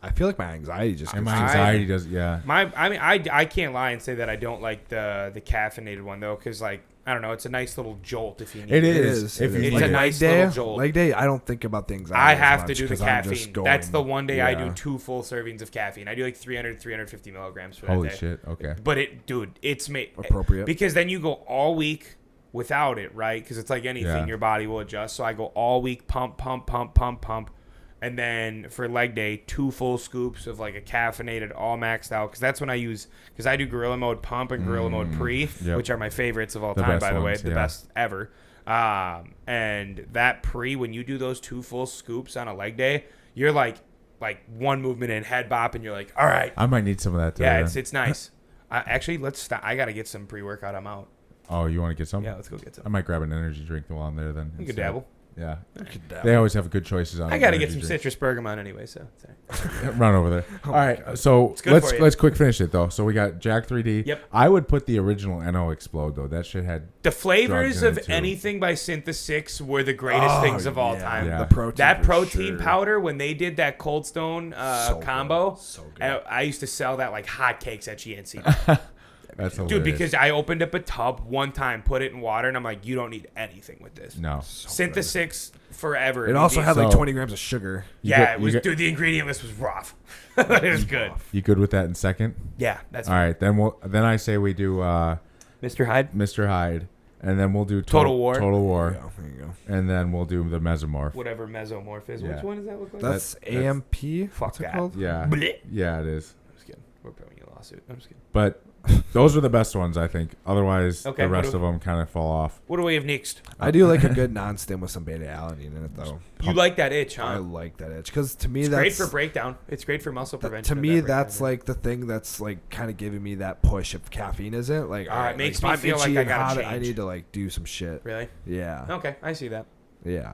I feel like my anxiety just And gets my anxiety does, yeah. I can't lie and say that I don't like the caffeinated one though, because like I don't know, it's a nice little jolt if you need It it. is. If you It's need a it. nice leg day, little jolt. Leg day, I don't think about the anxiety. I as have to much do the 'cause I'm just caffeine. going- That's the one day I do yeah. 2 full servings of caffeine. I do like 300, 350 milligrams for that Holy day. shit. Okay. But it's made Appropriate. because then you go all week without it, right? Because it's like anything, Yeah. your body will adjust. So I go all week, pump, pump, pump, pump, pump, and then for leg day, 2 full scoops of like a caffeinated, all maxed out. Because that's when I use, because I do Gorilla Mode Pump and Gorilla Mode Pre, Yep. which are my favorites of all The time, best by the way, ones, the yeah. best ever. And that Pre, when you do those 2 full scoops on a leg day, you're like one movement in, head bop, and you're like, all right, I might need some of that too. yeah, it's nice. Actually, let's stop. I gotta get some pre-workout. I'm out. Oh, you want to get some? Yeah, let's go get I some. might grab an energy drink while I'm there then. You could instead. dabble. Yeah. could dabble. They always have good choices on I gotta get energy some drinks. citrus bergamot anyway. So sorry. Run over there. All right, so It's good for you. let's quick finish it though. So we got Jack 3D. Yep. I would put the original NO Explode though. That shit had The flavors Drugs in of it, too. anything by Synthesix were the greatest Oh, things of all yeah. time. Yeah. The protein. That for protein sure. powder, when they did that Cold Stone So good. combo, So good. I used to sell that like hotcakes at GNC. that's Dude, hilarious. because I opened up a tub one time, put it in water, and I'm like, you don't need anything with this. no. Synthesix forever. It also had like So- 20 grams of sugar. You Yeah, got- it you was. got- Dude, the ingredient list was rough. It was good. You good with that in second? Yeah, that's All right, then I say we do Mr. Hyde. Mr. Hyde, and then we'll do Total War. Total War, Yeah, there you go. and then we'll do the Mesomorph. Whatever mesomorph is. Yeah. Which one does that look like? That's AMP. Fuck What's it that. called? Yeah, Blech. yeah, it is. I'm just kidding. We're probably in a lawsuit. I'm just kidding. But those are the best ones, I think. Otherwise, Okay, the what rest do- of them kind of fall off. What do we have next? I do like a good non-stim with some beta-alanine in it, though. You like that itch, I huh? like that itch because to me It's that's great for breakdown. It's great for muscle prevention. to of me that that's breakdown. like the thing that's like kind of giving me that push if caffeine isn't like. Ah, it all right, makes like, me if I'm feel like itchy I and gotta hot, I change. need to like do some shit. Really? Yeah. Okay, I see that. Yeah.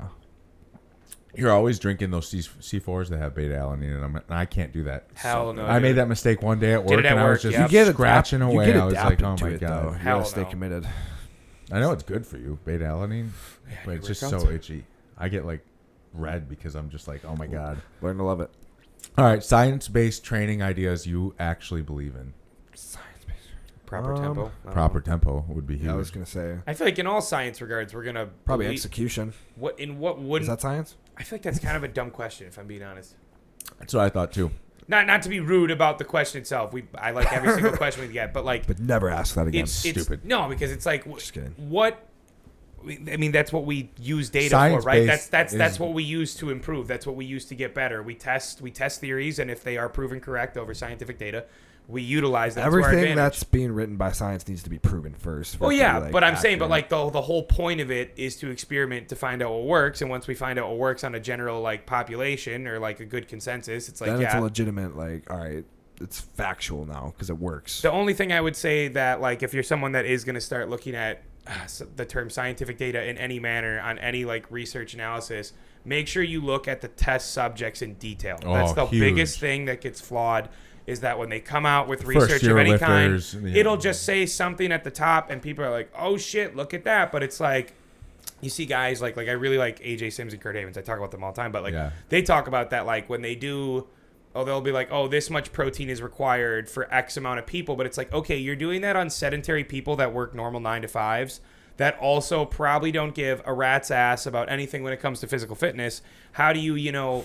You're always drinking those C4s that have beta alanine in them, and I can't do that. Hell no. I made dude. that mistake one day at Did work, it at and I was work, just yep. You get scratching you away. get I was like, adapted oh to my it, god. though. You Hell gotta stay no. committed. I know it's good for you, beta alanine, but it's just so pre-workouts. itchy. I get like red because I'm just like, oh my god. Learn to love it. All right, science-based training ideas you actually believe in. Proper tempo. Proper tempo would be huge. Yeah, I was gonna say I feel like in all science regards, we're gonna probably believe- execution. What Is wouldn't? that science? I feel like that's kind of a dumb question, if I'm being honest. That's what I thought too. Not to be rude about the question itself. I like every single question we get, but like But never ask that again. it's stupid. No, because it's like Just kidding. what. I mean, that's what we use data for, right? Science-based That's is- what we use to improve. That's what we use to get better. We test theories, and if they are proven correct over scientific data, we utilize that to our Everything advantage. that's being written by science needs to be proven first. for Well, it to yeah, be, like, but I'm saying, but accurate. like the whole point of it is to experiment to find out what works, and once we find out what works on a general like population or like a good consensus, it's like then it's yeah. a legitimate like. All right, it's factual now because it works. The only thing I would say that like if you're someone that is going to start looking at the term scientific data in any manner on any like research analysis, make sure you look at the test subjects in detail. That's the huge. biggest thing that gets flawed. Is that when they come out with research of year any lifters, kind, yeah. it'll just say something at the top, and people are like, "Oh shit, look at that!" But it's like, you see guys like I really like AJ Sims and Kurt Havens. I talk about them all the time, but like Yeah. they talk about that like when they do they'll be like, oh, this much protein is required for X amount of people. But it's like, okay, you're doing that on sedentary people that work normal 9 to 5s that also probably don't give a rat's ass about anything when it comes to physical fitness. How do you,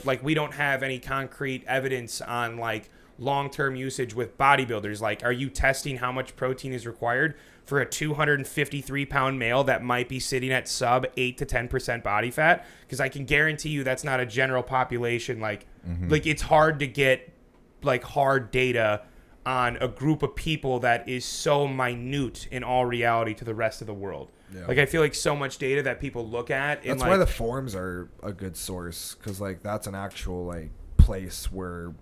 like, we don't have any concrete evidence on like long-term usage with bodybuilders. Like, are you testing how much protein is required for a 253-pound male that might be sitting at sub 8 to 10% body fat? Because I can guarantee you that's not a general population. Like, like it's hard to get like hard data on a group of people that is so minute in all reality to the rest of the world. Yeah. Like, I feel like so much data that people look at. That's why the forums are a good source, because like that's an actual like place where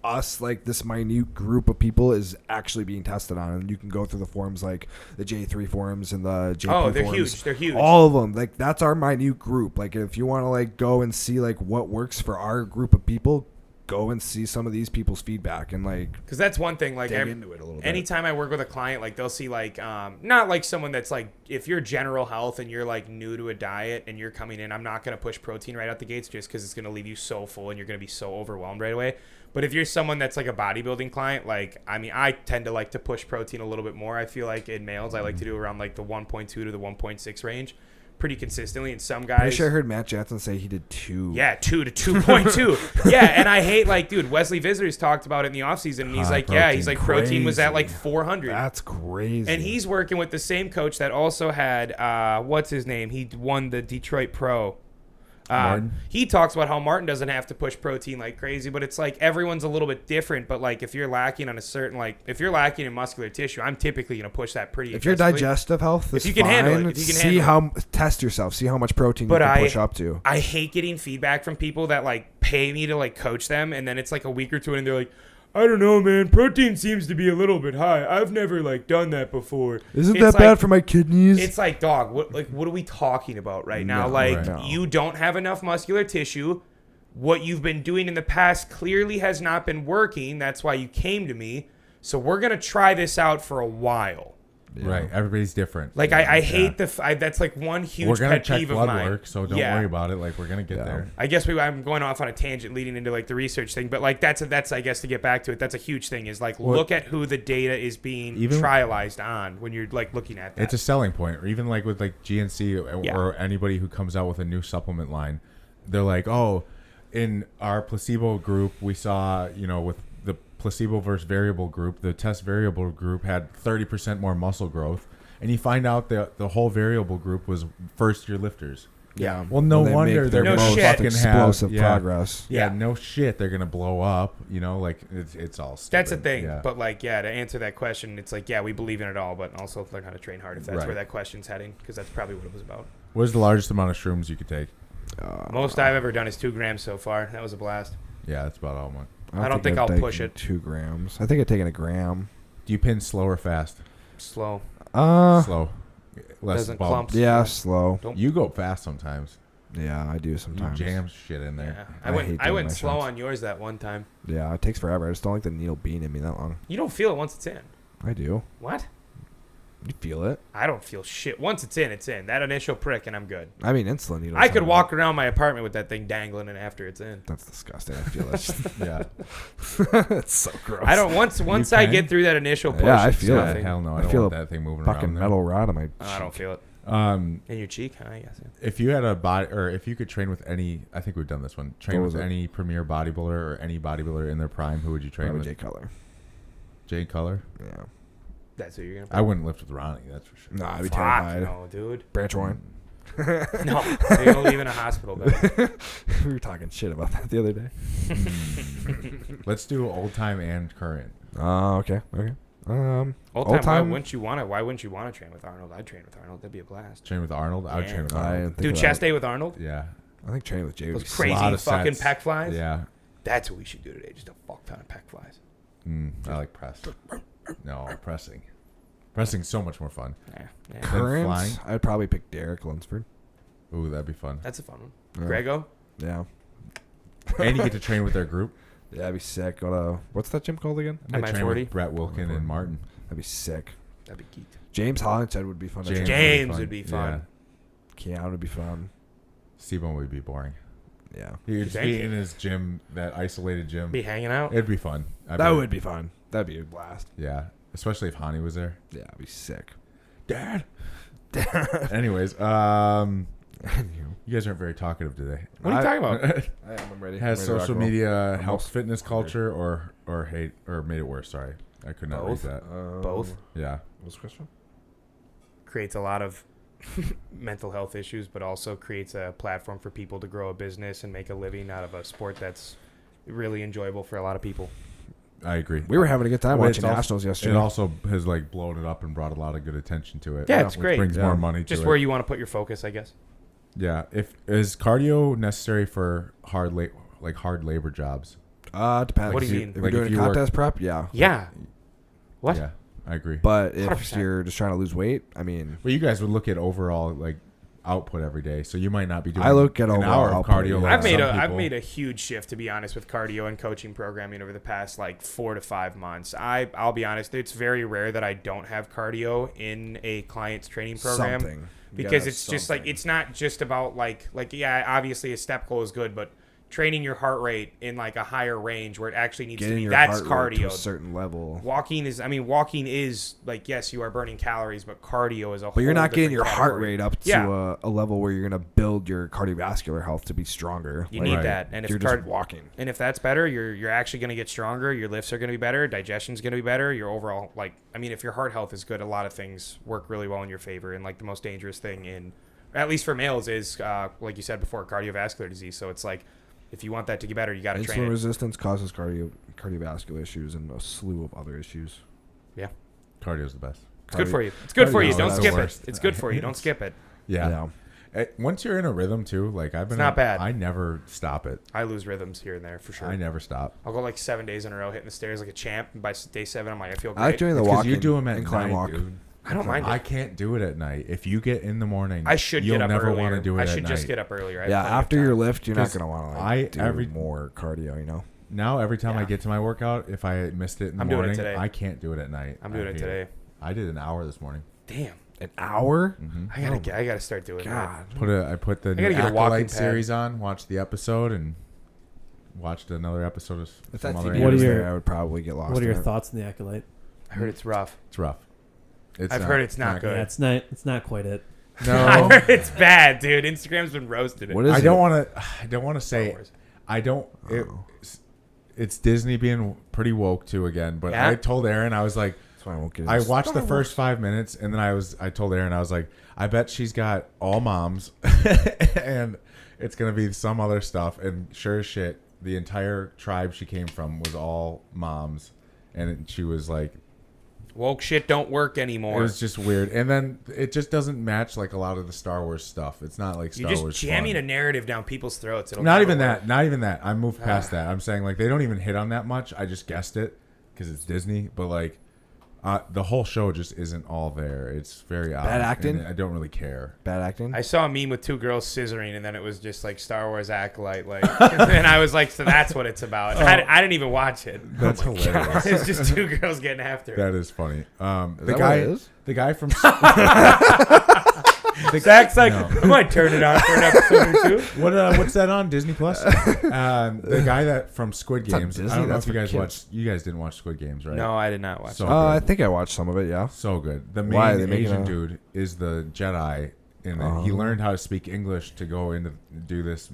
us, like this minute group of people, is actually being tested on, and you can go through the forums like the J3 forums and the JP forums. They're huge. All of them. Like, that's our minute group. Like, if you want to like go and see like what works for our group of people, go and see some of these people's feedback and like, because that's one thing, like, dig into it a little bit. Anytime I work with a client, like they'll see like not like someone that's like, if you're general health and you're like new to a diet and you're coming in, I'm not going to push protein right out the gates just because it's going to leave you so full and you're going to be so overwhelmed right away. But if you're someone that's like a bodybuilding client, like, I mean, I tend to like to push protein a little bit more. I feel like in males, I like to do around like the 1.2 to the 1.6 range pretty consistently. And some guys... Pretty sure I heard Matt Jansen say he did 2. Yeah, 2 to 2.2. Yeah, and I hate, like, dude, Wesley Visitors talked about it in the offseason, and he's like, yeah, he's like, protein was at like 400. That's crazy. And he's working with the same coach that also had, what's his name? He won the Detroit Pro. He talks about how Martin doesn't have to push protein like crazy, but it's like everyone's a little bit different. But like, if you're lacking on a certain, like, if you're lacking in muscular tissue, I'm typically going to push that pretty. If your digestive health is if you can fine, handle it, if you can handle it. Test yourself, see how much protein you can push up to. I hate getting feedback from people that like pay me to like coach them, and then it's like a week or two, and they're like, I don't know, man. Protein seems to be a little bit high. I've never like done that before. Isn't that bad for my kidneys? It's like, dog, what are we talking about right now? You don't have enough muscular tissue. What you've been doing in the past clearly has not been working. That's why you came to me. So we're gonna try this out for a while. Yeah. Right, everybody's different. Like, I hate that's like one huge pet peeve of mine. We're gonna check blood work, so don't worry about it. Like, we're gonna get there. I guess I'm going off on a tangent leading into like the research thing, but like that's I guess, to get back to it, that's a huge thing, is like, look at who the data is being trialized on when you're like looking at that. It's a selling point. Or even like with like GNC or anybody who comes out with a new supplement line, they're like, oh, in our placebo group we saw, with the placebo versus variable group, the test variable group had 30% more muscle growth, and you find out that the whole variable group was first year lifters. Yeah. Well, no wonder they're most fucking explosive progress. Yeah, no shit, they're gonna blow up. Like, it's all stupid. That's the thing. Yeah. But like, to answer that question, it's like, we believe in it all, but also learn how to train hard if that's where that question's heading, because that's probably what it was about. What is the largest amount of shrooms you could take? Most I've ever done is 2 grams so far. That was a blast. Yeah, that's about all mine. I don't think I'll push it. 2 grams. I think I've taken 1 gram. Do you pin slow or fast? Slow. Slow. Less Doesn't bump. clump. Yeah, slow. You go fast sometimes. Yeah, I do sometimes. You jam shit in there. Yeah. I went slow on yours that one time. Yeah, it takes forever. I just don't like the needle being in me that long. You don't feel it once it's in. I do. What? You feel it? I don't feel shit. Once it's in, it's in. That initial prick, and I'm good. I mean, insulin needles. I could walk around my apartment with that thing dangling, and after it's in. That's disgusting. I feel it. Yeah. It's so gross. I don't. Once I get through that initial push. Yeah, I feel it. Hell no, I don't want that thing moving around. Fucking metal rod on my. I don't feel it. In your cheek? Yes. If you had a body, or if you could train with any, I think we've done this one. Train with any premier bodybuilder or any bodybuilder in their prime, who would you train with? Jay Cutler. Jay Cutler? Yeah. That's who you're gonna. I wouldn't lift with Ronnie. That's for sure. Nah, I'd be terrified. No, dude. Branch Warren. No, you're gonna leave in a hospital bed. We were talking shit about that the other day. Let's do old time and current. Okay. Old time. Why wouldn't you want to train with Arnold? I'd train with Arnold. That'd be a blast. Train with Arnold? I would train with Arnold. Do chest day with Arnold? Yeah. I think training with Jay would be crazy fucking pec flies. Yeah. That's what we should do today. Just a fuck ton of pec flies. I like press. No, pressing. Pressing's so much more fun. Yeah. Current, I'd probably pick Derek Lunsford. Ooh, that'd be fun. That's a fun one. Yeah. Grego? Yeah. And you get to train with their group. Yeah, that'd be sick. What's that gym called again? I train with Brett Wilkin and Martin. That'd be sick. That'd be geeked. James Hollingshead would be fun. James would be fun. Yeah. Keanu would be fun. Steven would be boring. Yeah. He would just be in his gym, that isolated gym. Be hanging out. It'd be fun. That would be fun. That'd be a blast. Yeah. Especially if Hani was there. Yeah, it'd be sick. Dad. Anyways, you guys aren't very talkative today. What are you talking about? I'm ready. Has I'm ready to social rock and media roll. helped fitness culture or hate or made it worse? Sorry, I could not read Both. that. Both. Yeah. What's the question? Creates a lot of mental health issues, but also creates a platform for people to grow a business and make a living out of a sport that's really enjoyable for a lot of people. I agree. We were having a good time But watching it's Nationals also, yesterday. It also has like blown it up and brought a lot of good attention to it. Yeah, it's which great. brings more money to Just it. where you want to put your focus, I guess. Yeah. Is cardio necessary for hard labor jobs? Depends. What do you mean? If you're Like, doing if a you work- contest prep, yeah. Yeah. What? Yeah, I agree. But if 100%. you're just trying to lose weight, I mean, Well, you guys would look at overall like output every day, so you might not be doing. I look at an overall hour of output, cardio. yeah. Like I've some made people. a huge shift, to be honest, with cardio and coaching programming over the past like 4 to 5 months. I'll be honest, it's very rare that I don't have cardio in a client's training program. something. Because Yeah, it's just like, something. it's not just about like yeah, obviously a step goal is good, but training your heart rate in like a higher range where it actually needs to Getting be, your that's heart rate to a cardio. certain level. Walking is like, yes, you are burning calories, but cardio is a whole But you're not getting different your heart category. rate up to Yeah. a level where you're going to build your cardiovascular health to be stronger. You Like, need Right. that, and if you're just walking. and if that's better, you're actually going to get stronger. Your lifts are going to be better. Digestion's going to be better. Your overall, like, I mean, if your heart health is good, a lot of things work really well in your favor. And like the most dangerous thing at least for males, is like you said before, cardiovascular disease. So it's like, if you want that to get better, you got to train Insulin it. resistance causes cardiovascular issues and a slew of other issues. Yeah, Cardio's the best. it's good for you. It's good for you. Cardio Don't is the skip it. worst. It's good for you. Don't skip it. Yeah. Once you're in a rhythm too, like I've been. It's not bad. I never stop it. I lose rhythms here and there for sure. I never stop. I'll go like 7 days in a row hitting the stairs like a champ. And by day 7, I'm like, I feel great. I like doing the It's 'cause walking. you do them at incline night, walk. dude. I don't mind I it. can't do it at night. If you get in the morning, I should you'll get up never earlier. want to do it I at should just night. get up earlier. I have Yeah, plenty of after your time. lift, you're not 'Cause going to want to I- do more cardio, you know? Now every time I Yeah. get to my workout, if I missed it in the I'm doing it morning, today. I can't do it at night. I'm doing I it hate today. I did an hour this morning. Damn. An hour? I gotta start doing that. God. I put the gotta new get a walking Acolyte pad. series on, watched the episode, and watched another episode of If some that other. TV What are was your- there, I would probably get lost What are in your it. thoughts on the Acolyte? I heard it's rough. It's rough. I've heard it's not good. Yeah, it's not quite it. I No, heard it's bad, dude. Instagram's been roasted. What is I it? don't want to. I don't want to Star say. Wars. I don't. Oh. It's Disney being pretty woke too again. But Yeah? I told Aaron, I was like, That's why I won't get I into watched Star the first Wars. 5 minutes, and then I told Aaron, I was like, I bet she's got all moms, and it's gonna be some other stuff. And sure as shit, the entire tribe she came from was all moms, and she was like, Woke shit don't work it anymore. was just weird. And then it just doesn't match like a lot of the Star Wars stuff. It's not like You're Star just Wars. jamming fun. a narrative down people's throats. It'll Not never even work. that. Not even that. I moved past that. I'm saying like they don't even hit on that much. I just guessed it because it's Disney. But like the whole show just isn't all there. It's very odd. Bad acting? and I don't really care. Bad acting? I saw a meme with 2 girls scissoring, and then it was just like Star Wars Acolyte. Like, and I was like, so that's what it's about. I didn't even watch it. That's hilarious. It's just 2 girls getting after it. That is funny. The that guy, what it is? the guy from Zach's like, No. I might turn it on for an episode or 2. what's that on Disney Plus? The guy that from Squid on Games. Disney? I don't know That's if you for guys kids. watched. You guys didn't watch Squid Games, right? No, I did not watch So it. I good. think I watched some of it, yeah. So good. The Why? main They making Asian a- dude is the Jedi, and he Oh. learned how to speak English to go into do this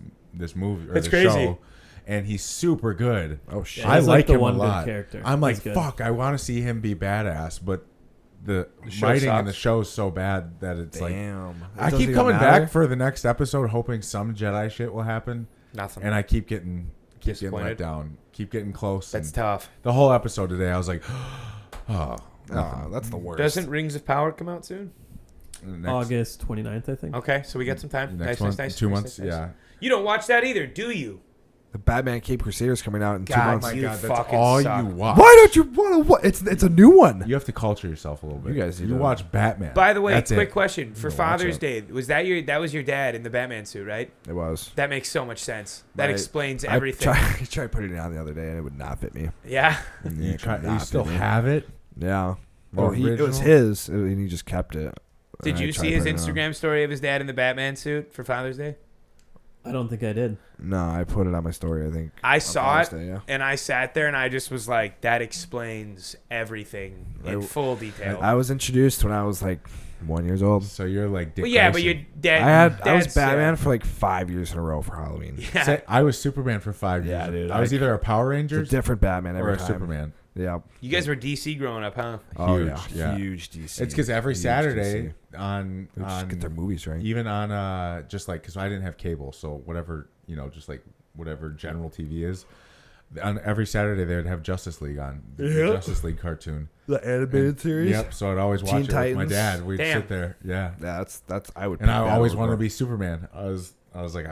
movie or That's this crazy. show, and he's super good. Oh, shit. Yeah, I he's like like the him one a good lot. character. I'm like, He's good. fuck, I want to see him be badass, but the show writing in the sucks. show is so bad that it's like Damn. I keep coming back for the next episode, hoping some Jedi shit will happen, Nothing. and I keep getting let Disappointed? down, keep getting close. That's and tough. the whole episode today, I was like, oh, That's the worst. Doesn't Rings of Power come out soon? next, August 29th, I think. Okay, so we got some time. next Nice, month, nice, nice. 2 nice, months, nice, nice. yeah. You don't watch that either, do you? The Batman Cape Crusaders coming out in 2 God, months. My You God, that's fucking all suck. you watch. Why don't you want to what? It's a new one. You have to culture yourself a little bit. You guys need you to- watch Batman. By the way, That's quick it. question for I'm gonna watch Father's it. Day. That was your dad in the Batman suit, right? It was. That makes so much sense. That Right. explains everything. I tried putting it on the other day and it would not fit me. Yeah. You, It try, could you not still fit me. have it? Yeah. Well, it was Original? his, and he just kept it. Did And I you tried see his putting it on. Instagram story of his dad in the Batman suit for Father's Day? I don't think I did. No, I put it on my story, I think. I saw it, Yeah. and I sat there, and I just was like, that explains everything in full detail. I was introduced when I was like 1 year old. So you're like Dick Well, yeah, Grayson. but your dad. I was Batman for like 5 years in a row for Halloween. Yeah. Say, I was Superman for 5 years. Yeah, dude, I was either a Power It's Rangers a different Batman or every a time. Superman. Yeah. You guys were DC growing up, huh? Oh, Huge, yeah. yeah. Huge DC. It's because every Huge Saturday DC. on They just get their movies right. even on just like because I didn't have cable, so whatever just like whatever general TV is. On every Saturday they would have Justice League on, the Yep. Justice League cartoon. The animated series. Yep. So I'd always Teen watch it with my Titans. dad. We'd Damn. sit there. Yeah. Yeah, that's I would. And pick I that always over wanted to Bart. be Superman. I was like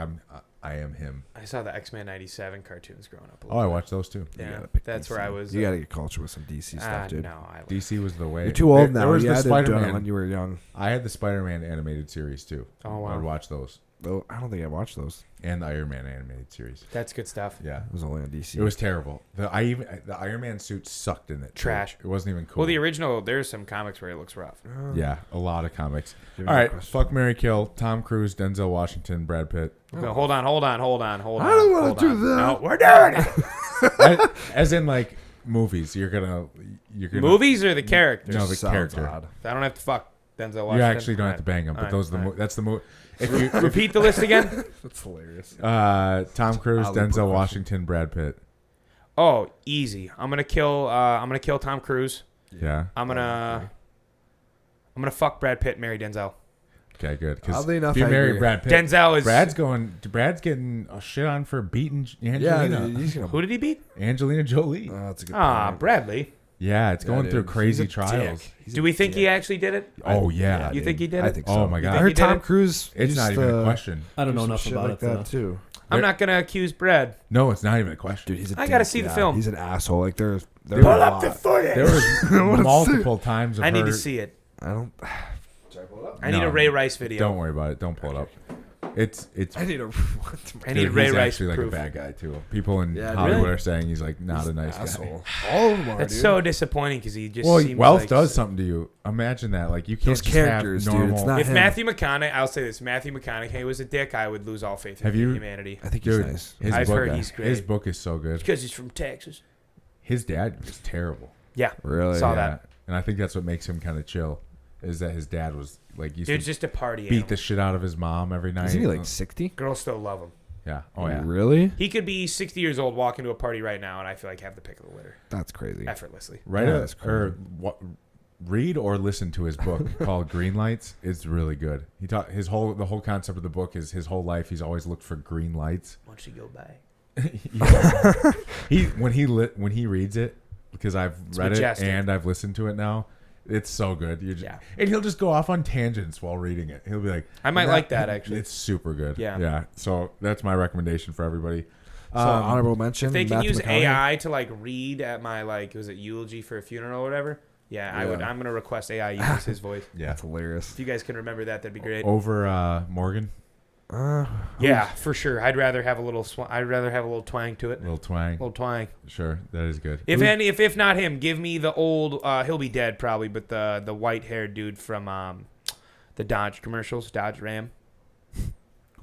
I am him. I saw the X-Men 97 cartoons growing up. Oh, I watched those too. You Yeah, gotta pick that's DC. where I was. You gotta get culture with some DC stuff, dude. No, I DC was the way. You're too old There now. was You the had to do it Spider-Man. when you were young. I had the Spider-Man animated series too. Oh, wow. I would watch those Though I don't think I watched those. and the Iron Man animated series. That's good stuff. Yeah. It was only on DC. It was terrible. The Iron Man suit sucked in it. too. Trash. It wasn't even cool. Well, the original, there's some comics where it looks rough. Yeah, a lot of comics. Give All me a right, question. fuck, marry, kill. Tom Cruise, Denzel Washington, Brad Pitt. Okay, hold on. I don't hold wanna do on. that. No, we're doing it. As in like movies. You're gonna Movies or the characters? No, the Sounds character. odd. I don't have to fuck Denzel Washington. You actually don't have to Alright. bang them, but Alright, those are the alright. that's the movie. If you Repeat the list again. That's hilarious. Tom Cruise, Oddly Denzel professional. Washington, Brad Pitt. Oh, easy. I'm gonna kill Tom Cruise. Yeah. I'm gonna fuck Brad Pitt, marry Denzel. Okay, good. Because Oddly if enough, you I marry agree. Brad Pitt, Denzel is. Brad's getting a shit on for beating Yeah, Angelina. dude, he's gonna. Who did he beat? Angelina Jolie. That's a good Ah, point. Bradley. Yeah, it's going Yeah, through dude. crazy He's a trials. dick. He's Do a we think he dick. actually did it? Oh yeah. You think he did I it? think Oh so. my You God. I think heard he did Tom it? Cruise. It's used not even a to question. I don't do know some enough shit about like it that though. too. I'm not gonna accuse Brad. No, it's not even a question. Dude, he's a I gotta dick, see the film. He's an asshole. Like there's Dude, a pull up the lot. footage. There was multiple times of I need her- to see it. I don't. I need No, a Ray Rice video. Don't worry about it. Don't pull it up. It's I need a. I need dude, Ray he's Rice actually like proof. a bad guy too. People in Yeah, Hollywood really? are saying he's like not a nice asshole. guy. All of them are. That's dude. so disappointing because he just Well, seems wealth like does something to you. Imagine that. Like you can't Those just characters, have dude, normal. it's not- If him. Matthew McConaughey, I'll say this: Matthew McConaughey was a dick, I would lose all faith in Have you- humanity. I think he's Dude, nice. his I've book, heard he's great. His book is so good. Because he's from Texas. His dad was terrible. Yeah, Really? Saw Yeah. that. And I think that's what makes him kind of chill, is that his dad was like used dude's to just a party beat animal. the shit out of his mom every night. Isn't he like 60? Girls still love him. Yeah. Oh yeah. Really? He could be 60 years old, walk into a party right now, and I feel like have the pick of the litter That's crazy. effortlessly. Right. Yeah, that's Or read or listen to his book called Green Lights. It's really good. He taught the whole concept of the book is his whole life he's always looked for green lights. Once you go by, When he reads it, because I've read majestic. it and I've listened to it now, it's so good. Yeah. And he'll just go off on tangents while reading it. He'll be like, I might like that, actually. It's super good. Yeah. Yeah. So that's my recommendation for everybody. So honorable mention. if they can Matthew use McConaughey. AI to like read at my was it eulogy for a funeral or whatever? Yeah, I would. Yeah. I'm gonna request AI use his voice. Yeah. That's hilarious. If you guys can remember that, that'd be great. Over Morgan, Yeah, for sure. I'd rather have a little. I'd rather have a little twang to it. little twang. Little twang. Sure, that is good. If not him, give me the old. He'll be dead probably, but the white haired dude from the Dodge commercials, Dodge Ram.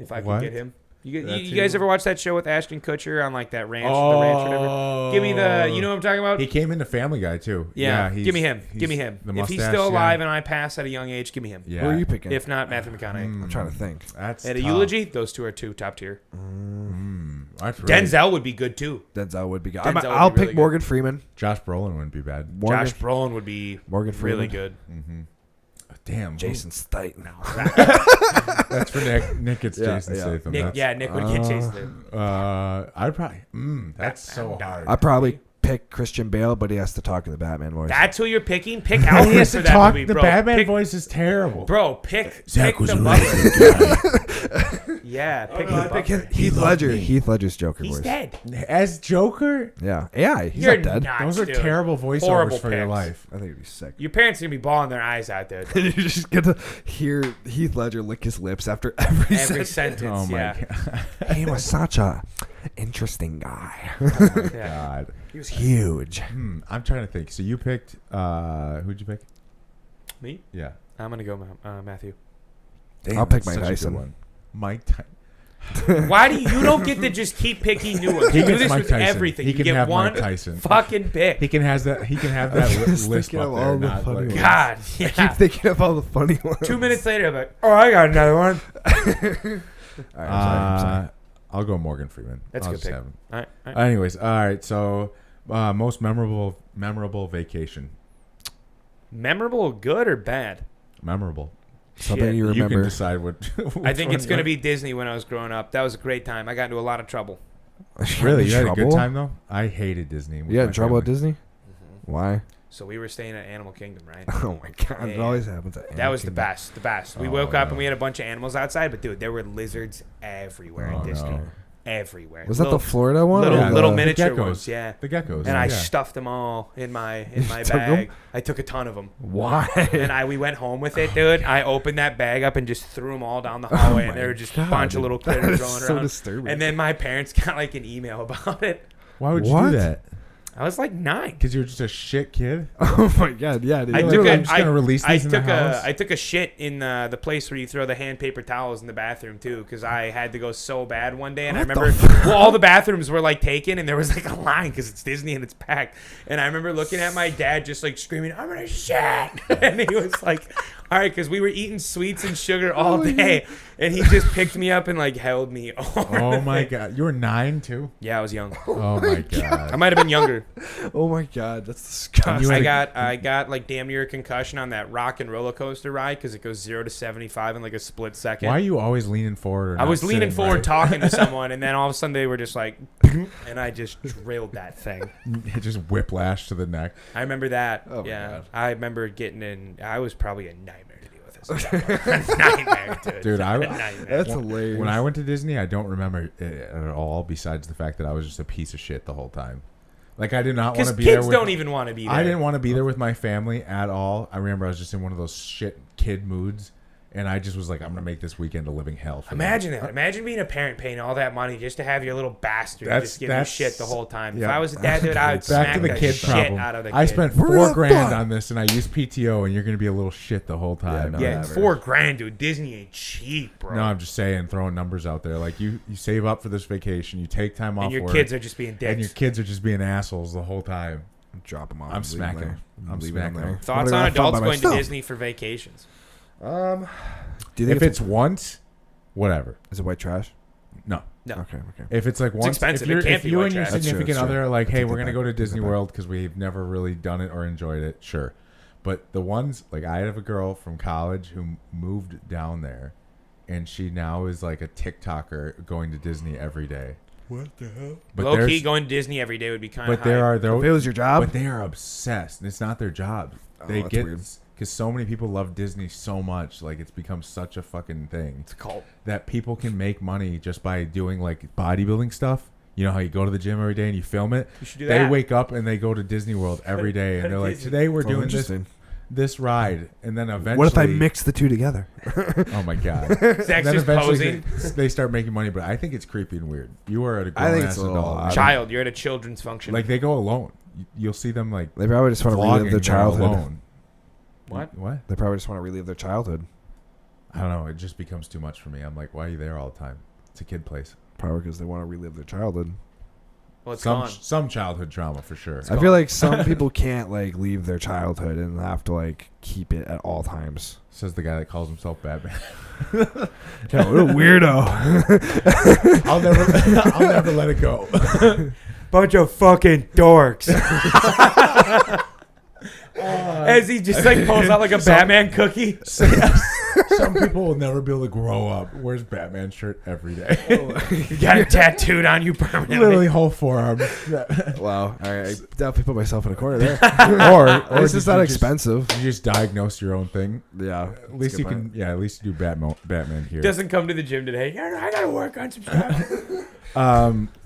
If I What? can get him. You That's guys who? ever watch that show with Ashton Kutcher on like that ranch, the ranch, or whatever? Give me the. You know what I'm talking about? He came into Family Guy too. Yeah, he's- give me him. he's Give me him. the If he's mustache still guy. alive and I pass at a young age, give me him. Yeah. Who are you picking? If not, Matthew McConaughey. I'm trying to think. That's At a tough. eulogy, those two are top tier. That's really, Denzel would be good too. Denzel would be good. Denzel would I'll be pick really good. Morgan Freeman. Josh Brolin wouldn't be bad. Morgan, Josh Brolin would be Morgan really Freeman. good. Damn. Jason Statham. That's for Nick. Nick gets Yeah, Jason yeah. Statham. Nick, That's- Nick would get chased there. I'd probably. That's so hard. I'd probably pick Christian Bale, but he has to talk in the Batman voice. That's who you're picking. Pick He Alfred has for to that talk. movie, The bro. Batman pick, voice is terrible. Bro, pick Zach was the a butler. Yeah, pick the I pick butler. Heath Ledger. Heath Ledger's Joker He's voice. dead. As Joker. Yeah. AI. He's You're not dead. not. Those are dude. terrible voiceovers Horrible for your picks. life. I think it'd be sick. Your parents are gonna be bawling their eyes out there. you just get to hear Heath Ledger lick his lips after every Every sentence. sentence. Oh my yeah. god. He was such a interesting guy. Yeah. God. He was huge. I'm trying to think. So you picked. Who'd you pick? Me? Yeah. I'm gonna go Matthew. Damn, I'll pick that's Mike such a good Tyson. one. Mike Tyson. Why do you don't get to just keep picking new ones? He You do gets this Mike with Tyson. everything. He You can get have one Mike Tyson. fucking pick. He can have that Just lisp thinking up of there. all the Not funny like, ones. God, I yeah. keep thinking of all the funny ones. 2 minutes later, I'm like, oh, I got another one. All right, I'm sorry. I'll go Morgan Freeman. That's a I'll good just pick. have him. All right, all right. Anyways, all right. So, most memorable vacation. Memorable, good or bad? Memorable. Something Shit. you You can remember. decide what. I think it's going to be. be Disney when I was growing up. That was a great time. I got into a lot of trouble. Really, you had a Trouble? good time though. I hated Disney. with You got my in trouble at family. Disney? Why? So we were staying at Animal Kingdom, right? Oh my god! It Yeah. always happens. At That was the Anakin. best. The best. We Oh, woke up no. and we had a bunch of animals outside, but dude, there were lizards everywhere Oh, in Disney. no. Everywhere. Was that the Florida one? little, or Yeah, little the- miniature geckos. ones? Yeah. The geckos. And I yeah. stuffed them all in my Took bag. 'em? I took a ton of them. Why? And we went home with it, dude. I opened that bag up and just threw them all down the hallway, and my there were just God, a bunch of dude. little That critters is rolling so around. disturbing. And then my parents got like an email about it. Why would you What? do that? I was like 9. Because you were just a shit kid. Oh my god! Yeah, dude. I You're took like, a- I'm just gonna release I these in the house. I took a shit in the place where you throw the hand paper towels in the bathroom too, because I had to go so bad one day, and What I the remember all the bathrooms were like taken, and there was like a line because it's Disney and it's packed, and I remember looking at my dad just like screaming, "I'm gonna shit," and he was like, "All right," because we were eating sweets and sugar all day, and he just picked me up and like held me. Oh my god, you were 9 too. Yeah, I was young. Oh my god. I might have been younger. Oh my god, that's disgusting. You had I got like damn near a concussion on that rock and roller coaster ride because it goes 0 to 75 in like a split second. Why are you always leaning forward? Or I was not leaning sitting forward right? talking to someone, and then all of a sudden they were just like, and I just drilled that thing. It just whiplash to the neck. I remember that. Oh my yeah, God. I remember getting in. I was probably a nightmare to deal with this. Nightmare, Dude, A nightmare. That's hilarious. When I went to Disney, I don't remember it at all. Besides the fact that I was just a piece of shit the whole time. Like I did not want Because to be there. kids With, don't even want to be there. I didn't want to be there with my family at all. I remember I was just in one of those shit kid moods, and I just was like, I'm gonna make this weekend a living hell. For them. Imagine that. Imagine being a parent paying all that money just to have your little bastard just give you that's- shit the whole time. If yeah. I was a dad, dude, I would Back smack to the kid shit problem. out of the kid. I spent Where the $4,000 fuck? on this, and I used PTO, and you're gonna be a little shit the whole time. no, Yeah, Whatever. $4,000, dude. Disney ain't cheap, bro. No, I'm just saying, throwing numbers out there. Like you save up for this vacation, you take time off and your work, kids are just being dicks. and your kids are just being assholes the whole time. Drop them off. I'm smacking them. I'm smacking them. Thoughts on adults going to Disney for vacations? Do you think If it's once, whatever. is it white trash? No. No. Okay. If it's like once, expensive. if, you're, It can't if be you white and your trash. That's true, significant that's true. other are like, I hey, take we're that gonna back. go to I take that Disney back. World because we've never really done it or enjoyed it, sure. But the ones like I have a girl from college who moved down there, and she now is like a TikToker going to Disney every day. What the hell? But Low there's- key going to Disney every day would be kind of But there are If it was your job, but they are obsessed, and it's not their job. Oh, They that's get weird. because so many people love Disney so much, like it's become such a fucking thing It's a cult. that people can make money just by doing like bodybuilding stuff. You know how you go to the gym every day and you film it. You should do They that. wake up and they go to Disney World every day, and they're like, "Today we're Oh, doing interesting. this ride," and then eventually, What if I mix the two together? Oh my god! Zach's then just eventually posing. they start making money, but I think it's creepy and weird. You are at a I think grown it's ass a little adult. odd. Child, you're at a children's function. Like they go alone. You'll see them like They probably just want to vlogging relive their there childhood. alone. What? What? They probably just want to relive their childhood. I don't know. It just becomes too much for me. I'm like, why are you there all the time? It's a kid place. Probably because they want to relive their childhood. Well, it's some gone. some childhood trauma for sure. I feel like some people can't like leave their childhood and have to like keep it at all times. Says the guy that calls himself Batman. Yeah, what a weirdo. I'll never let it go. Bunch of fucking dorks. As he just like pulls out like a Batman cookie. Some people will never be able to grow up. Wears Batman shirt every day. You got it tattooed on you permanently. Literally whole forearm. Wow. All right. I definitely put myself in a corner there. or This is did not you expensive. You just diagnose your own thing. Yeah. At least you can. Yeah, at least you do Batman here. Doesn't come to the gym today. Yeah, I gotta work on some stuff.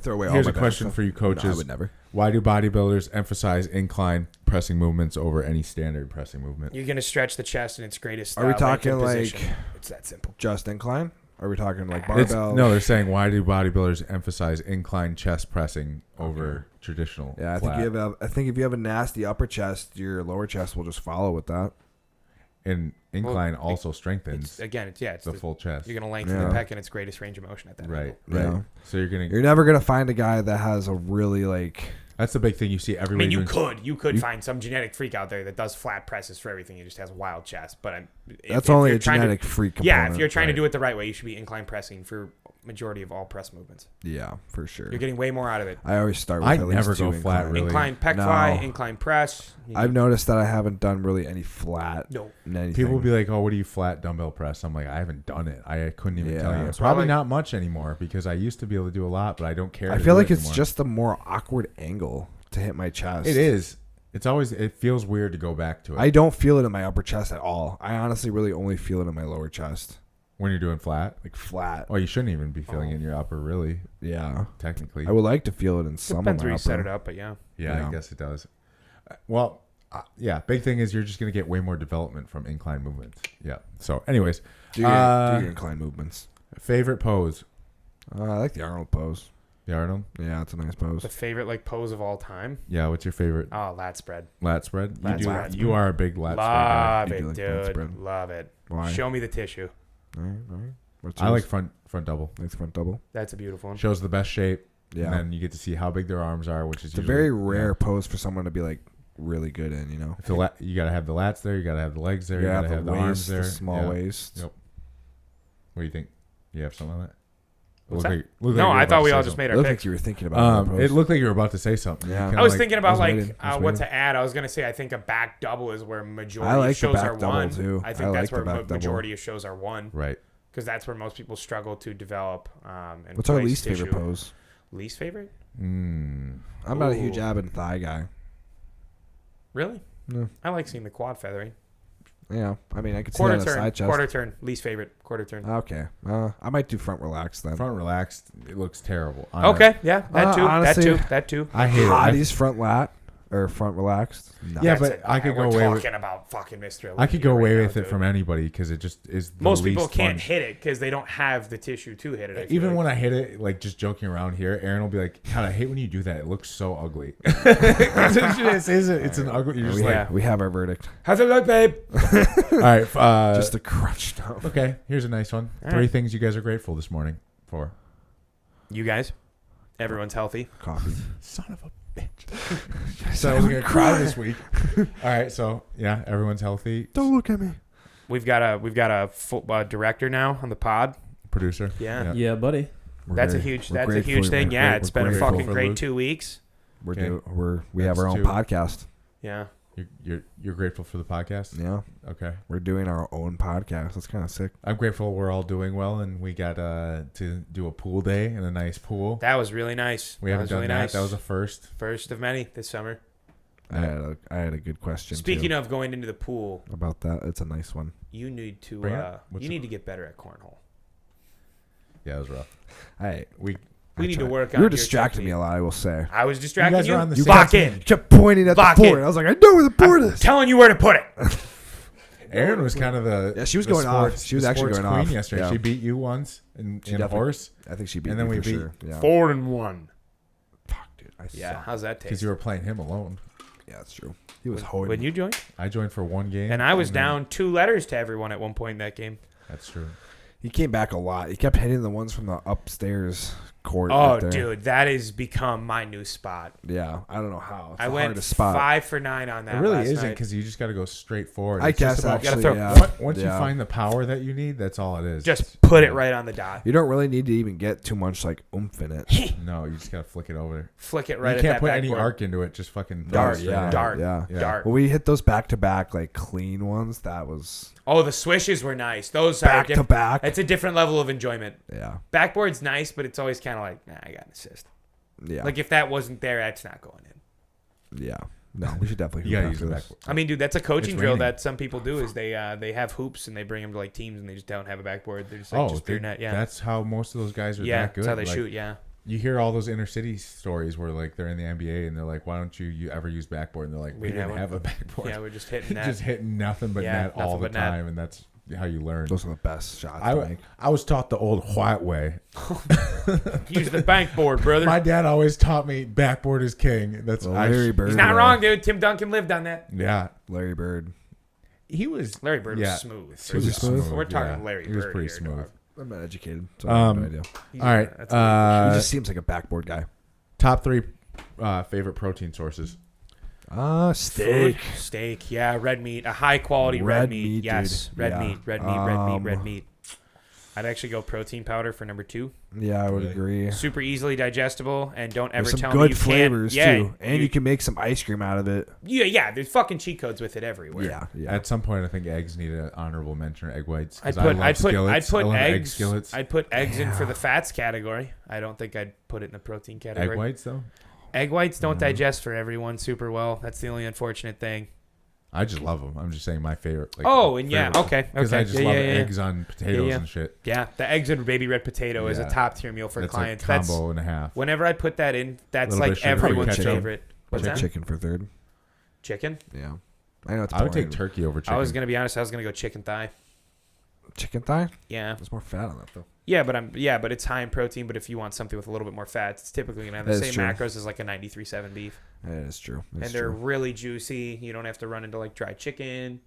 Throw away all Here's my a question bad for you stuff. No, I coaches. would never. Why do bodybuilders emphasize incline pressing movements over any standard pressing movement? You're gonna stretch the chest in its greatest. Are we length and talking like position. It's that simple. just incline? Are we talking like It's, barbell? no, they're saying why do bodybuilders emphasize incline chest pressing over traditional? Yeah, I flat? think if you have a nasty upper chest, your lower chest will just follow with that. And incline also strengthens it's the full chest. You're gonna lengthen the pec in its greatest range of motion at that right. angle. Right. So you're never gonna find a guy that has a really like. That's the big thing you see everybody. You could find some genetic freak out there that does flat presses for everything. He just has a wild chest. But that's only a genetic freak component. Yeah, if you're trying to do it the right way, you should be incline pressing for majority of all press movements. Yeah, for sure. You're getting way more out of it. I always start with I at least never two go flat, really. Incline pec fly, incline press. I've noticed that I haven't done really any flat. No. Anything. People will be like, "Oh, what do you flat dumbbell press?" I'm like, I haven't done it. I couldn't even tell you. It's Probably not much anymore because I used to be able to do a lot, but I don't care. I feel like it's just a more awkward angle to hit my chest. It is. It's always. It feels weird to go back to it. I don't feel it in my upper chest at all. I honestly really only feel it in my lower chest. When you're doing flat, like flat. Oh, you shouldn't even be feeling it in your upper, really. Yeah, technically. I would like to feel it in some. Depends of my where you upper. set it up, but yeah. I guess it does. Well, big thing is you're just gonna get way more development from incline movements. Yeah. So, anyways, do your incline movements. Favorite pose? I like the Arnold pose. The Arnold? Yeah, it's a nice pose. The favorite pose of all time? Yeah, what's your favorite? Oh, lat spread. Lat spread? Spread. You are a big lat spread guy. Love it, like dude. Love it. Why? Show me the tissue. All right. I like front double. Like front double. That's a beautiful one. Shows the best shape. Yeah. And then you get to see how big their arms are, which is a very rare pose for someone to be like really good in, you know. You got to have the lats there. You got to have the legs there. You got to have the arms there. The small waist. Yep. What do you think? You have something on that? I thought we all just made our picks. Like you were thinking about it looked like you were about to say something. Yeah. I was thinking about what to add. I was gonna say I think a back double is where majority of shows are won. Too. I think that's where majority of shows are won. Right. Because that's where most people struggle to develop. And what's our least favorite pose? Least favorite? I'm not a huge ab and thigh guy. Really? No. I like seeing the quad feathering. Yeah, I mean, I could see that on a side chest. Quarter turn, least favorite, quarter turn. Okay, I might do front relaxed then. Front relaxed, it looks terrible. Okay, yeah, that too, honestly, that too. I hate Hotties front lat or front relaxed. No. Yeah, but I could go away with. Talking about fucking Mr. I could go away with it from anybody because it just is. Most people can't hit it because they don't have the tissue to hit it. Even when I hit it, like just joking around here, Aaron will be like, "God, I hate when you do that. It looks so ugly." It's an ugly. You're just we have our verdict. How's it look, babe? All right, just the crunch stuff. Okay, here's a nice one. All 3 right. things you guys are grateful this morning for. You guys, everyone's healthy. Coffee. Son of a bitch. So I was gonna cry this week. All right, so yeah, everyone's healthy. Don't look at me. We've got a full, director now on the pod. Producer. Yeah, buddy. That's a huge thing. Yeah, it's been a fucking great 2 weeks. We have our own podcast. Yeah. You're grateful for the podcast? Yeah. Okay. We're doing our own podcast. That's kind of sick. I'm grateful we're all doing well, and we got to do a pool day in a nice pool. That was really nice. We haven't done that. Nice. That was a first. First of many this summer. I had a good question. Speaking of going into the pool about that, it's a nice one. You need to need to get better at cornhole. Yeah, it was rough. We need to work on. You were distracting me a lot, I will say. I was distracting you. You lock in. You kept pointing at the board. I was like, I know where the board is. Telling you where to put it. Aaron was kind of the. Yeah, she was going off. She was actually going off yesterday. Yeah. She beat you once in horse. I think she beat. And then we beat sure. 4-1. Fuck, dude. I suck. How's that taste? Because you were playing him alone. Yeah, that's true. He was holding. When you joined? I joined for 1 game. And I was down 2 letters to everyone at one point in that game. That's true. He came back a lot. He kept hitting the ones from the upstairs court. Oh, dude, that has become my new spot. Yeah, I don't know how. It's I went spot. 5 for 9 on that. It really isn't because you just got to go straight forward. I guess actually, once you find the power that you need, that's all it is. Just put it right on the dot. You don't really need to even get too much like oomph in it. No, you just got to flick it over. Flick it right. You can't put any arc into it. Just fucking dart. Dart. Well, we hit those back to back like clean ones. That was. Oh, the swishes were nice. Those back to back. It's a different level of enjoyment. Yeah. Backboard's nice, but it's always kind of like, nah, I got an assist. Yeah. Like if that wasn't there, that's not going in. Yeah. No, we should definitely. You gotta use the backboard. I mean, dude, that's a coaching drill that some people do. Is they have hoops and they bring them to like teams and they just don't have a backboard. They're just like just net. Yeah. That's how most of those guys are. Yeah. That good. That's how they shoot. Yeah. You hear all those inner city stories where like they're in the NBA and they're like, "Why don't you ever use backboard?" And they're like, "We didn't have a backboard. Yeah, we're just hitting net. Just hitting nothing but net all the time, and that's how you learn." Those are the best shots. I was taught the old white way. Use the backboard, brother. My dad always taught me backboard is king. That's Larry Bird. He's not wrong, dude. Tim Duncan lived on that. Yeah, Larry Bird. He was Larry Bird was smooth. He was smooth. We're talking yeah. Larry Bird. He was pretty here, smooth. dog. I'm not educated, so I have no idea. All right. He just seems like a backboard guy. Top 3 favorite protein sources. Steak. Steak, yeah, red meat, a high quality red meat. Yes, dude. red Yeah. meat. Red meat. I'd actually go protein powder for number 2. Yeah, I would agree. Super easily digestible, and don't ever There's tell some me good you flavors can't. too, and you can make some ice cream out of it. Yeah. There's fucking cheat codes with it everywhere. Yeah. At some point, I think eggs need an honorable mention. Or egg whites. I'd 'cause put egg eggs. skillets. I'd put eggs in for the fats category. I don't think I'd put it in the protein category. Egg whites though. Egg whites don't digest for everyone super well. That's the only unfortunate thing. I just love them. I'm just saying my favorite. Like, okay. Because I just love eggs on potatoes and shit. Yeah, the eggs and baby red potato is a top tier meal for that's clients. A combo and a half. Whenever I put that in, that's Little like everyone's favorite. What's that? Chicken for third. Chicken? Yeah. I know it's I would boring. take turkey over chicken. I was gonna be honest. I was gonna go chicken thigh. Chicken thigh? Yeah. There's more fat on that though. Yeah, but it's high in protein. But if you want something with a little bit more fat, it's typically gonna have the same macros as like a 93.7 beef. That is true. And they're really juicy. You don't have to run into like dry chicken.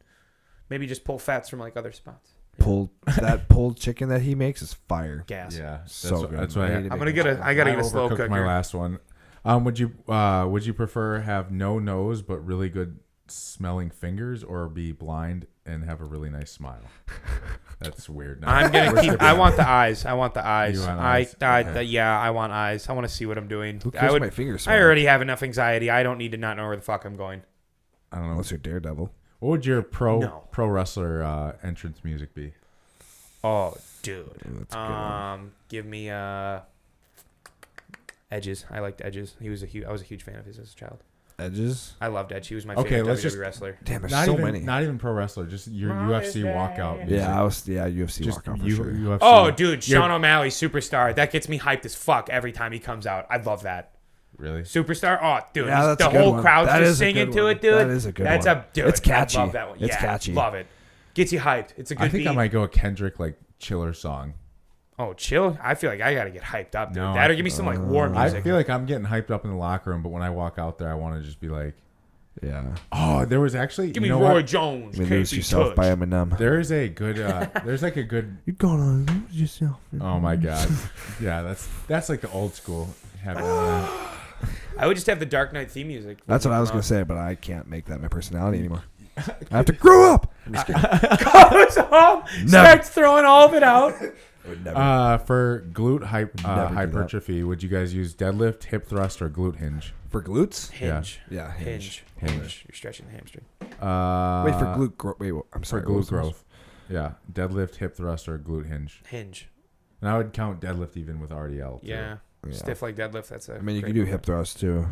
Maybe just pull fats from like other spots. Pulled chicken that he makes is fire. Gas. Yeah, So good. That's why I gotta get a slow cooker. My last one. Would you prefer have no nose but really good smelling fingers, or be blind and have a really nice smile? That's weird. No. I'm gonna keep. I want the eyes. I want the eyes. You want eyes? Yeah, I want eyes. I want to see what I'm doing. Who cares my fingers? I already have enough anxiety. I don't need to not know where the fuck I'm going. I don't know. Unless you're Daredevil. What would your pro wrestler entrance music be? Oh, dude. That's Give me Edges. I liked Edges. I was a huge fan of his as a child. Edges. I loved Edge. He was my favorite WWE wrestler. Damn, there's Not so even, many. Not even pro wrestler. Just your UFC walkout. Music. UFC Just walkout for sure. UFC. Oh, dude, Sean O'Malley, Superstar. That gets me hyped as fuck every time he comes out. I love that. Really? Superstar? Oh, dude. Yeah, that's the a good whole one. crowd's That just is a singing good to one. it, dude. That is a good That's one. Dude, It's catchy. I love that one. It's catchy. Love it. Gets you hyped. It's a good I think beat. I might go a Kendrick like chiller song. Oh, chill. I feel like I gotta get hyped up, dude. No, That'll give me some like war music. I feel like I'm getting hyped up in the locker room, but when I walk out there, I want to just be like, yeah. oh, there was actually. Give you me know Roy what? Jones. You lose yourself by Eminem. There is a good. There's like a good. You're going to lose yourself. Oh my god. Yeah, that's like the old school. Having I would just have the Dark Knight theme music. That's what I was gonna say, but I can't make that my personality anymore. I have to grow up. I'm just kidding. Goes home, starts throwing all of it out. For glute hypertrophy, would you guys use deadlift, hip thrust, or glute hinge? For glutes? Hinge. Yeah, hinge. Hinge. You're stretching the hamstring. Wait, for glute growth. Wait, I'm sorry. For glute growth. Yeah, deadlift, hip thrust, or glute hinge. Hinge. And I would count deadlift even with RDL. Too. Yeah. Stiff like deadlift. That's a. I mean, you can do hip thrust too.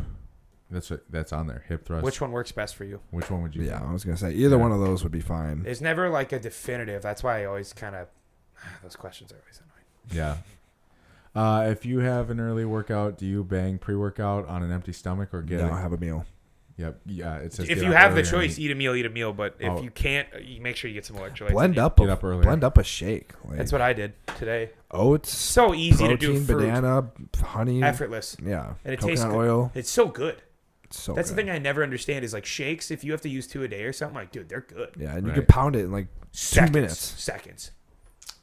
That's on there. Hip thrust. Which one works best for you? Which one would you? Yeah, I was gonna say either one of those would be fine. There's never like a definitive. That's why I always kind of those questions are always annoying. Yeah. If you have an early workout, do you bang pre-workout on an empty stomach or have a meal? Yep. Yeah. It says if you have the choice, eat a meal. But if you can't, you make sure you get some electrolytes. Blend up a shake. Like, that's what I did today. Oats. So easy protein, to do. Fruit. Banana, honey. Effortless. Yeah. And it coconut tastes good. oil. It's so good. So that's good. the thing I never understand is like shakes. If you have to use 2 a day or something, like dude, they're good. Yeah, and you can pound it in like 2 minutes. Seconds.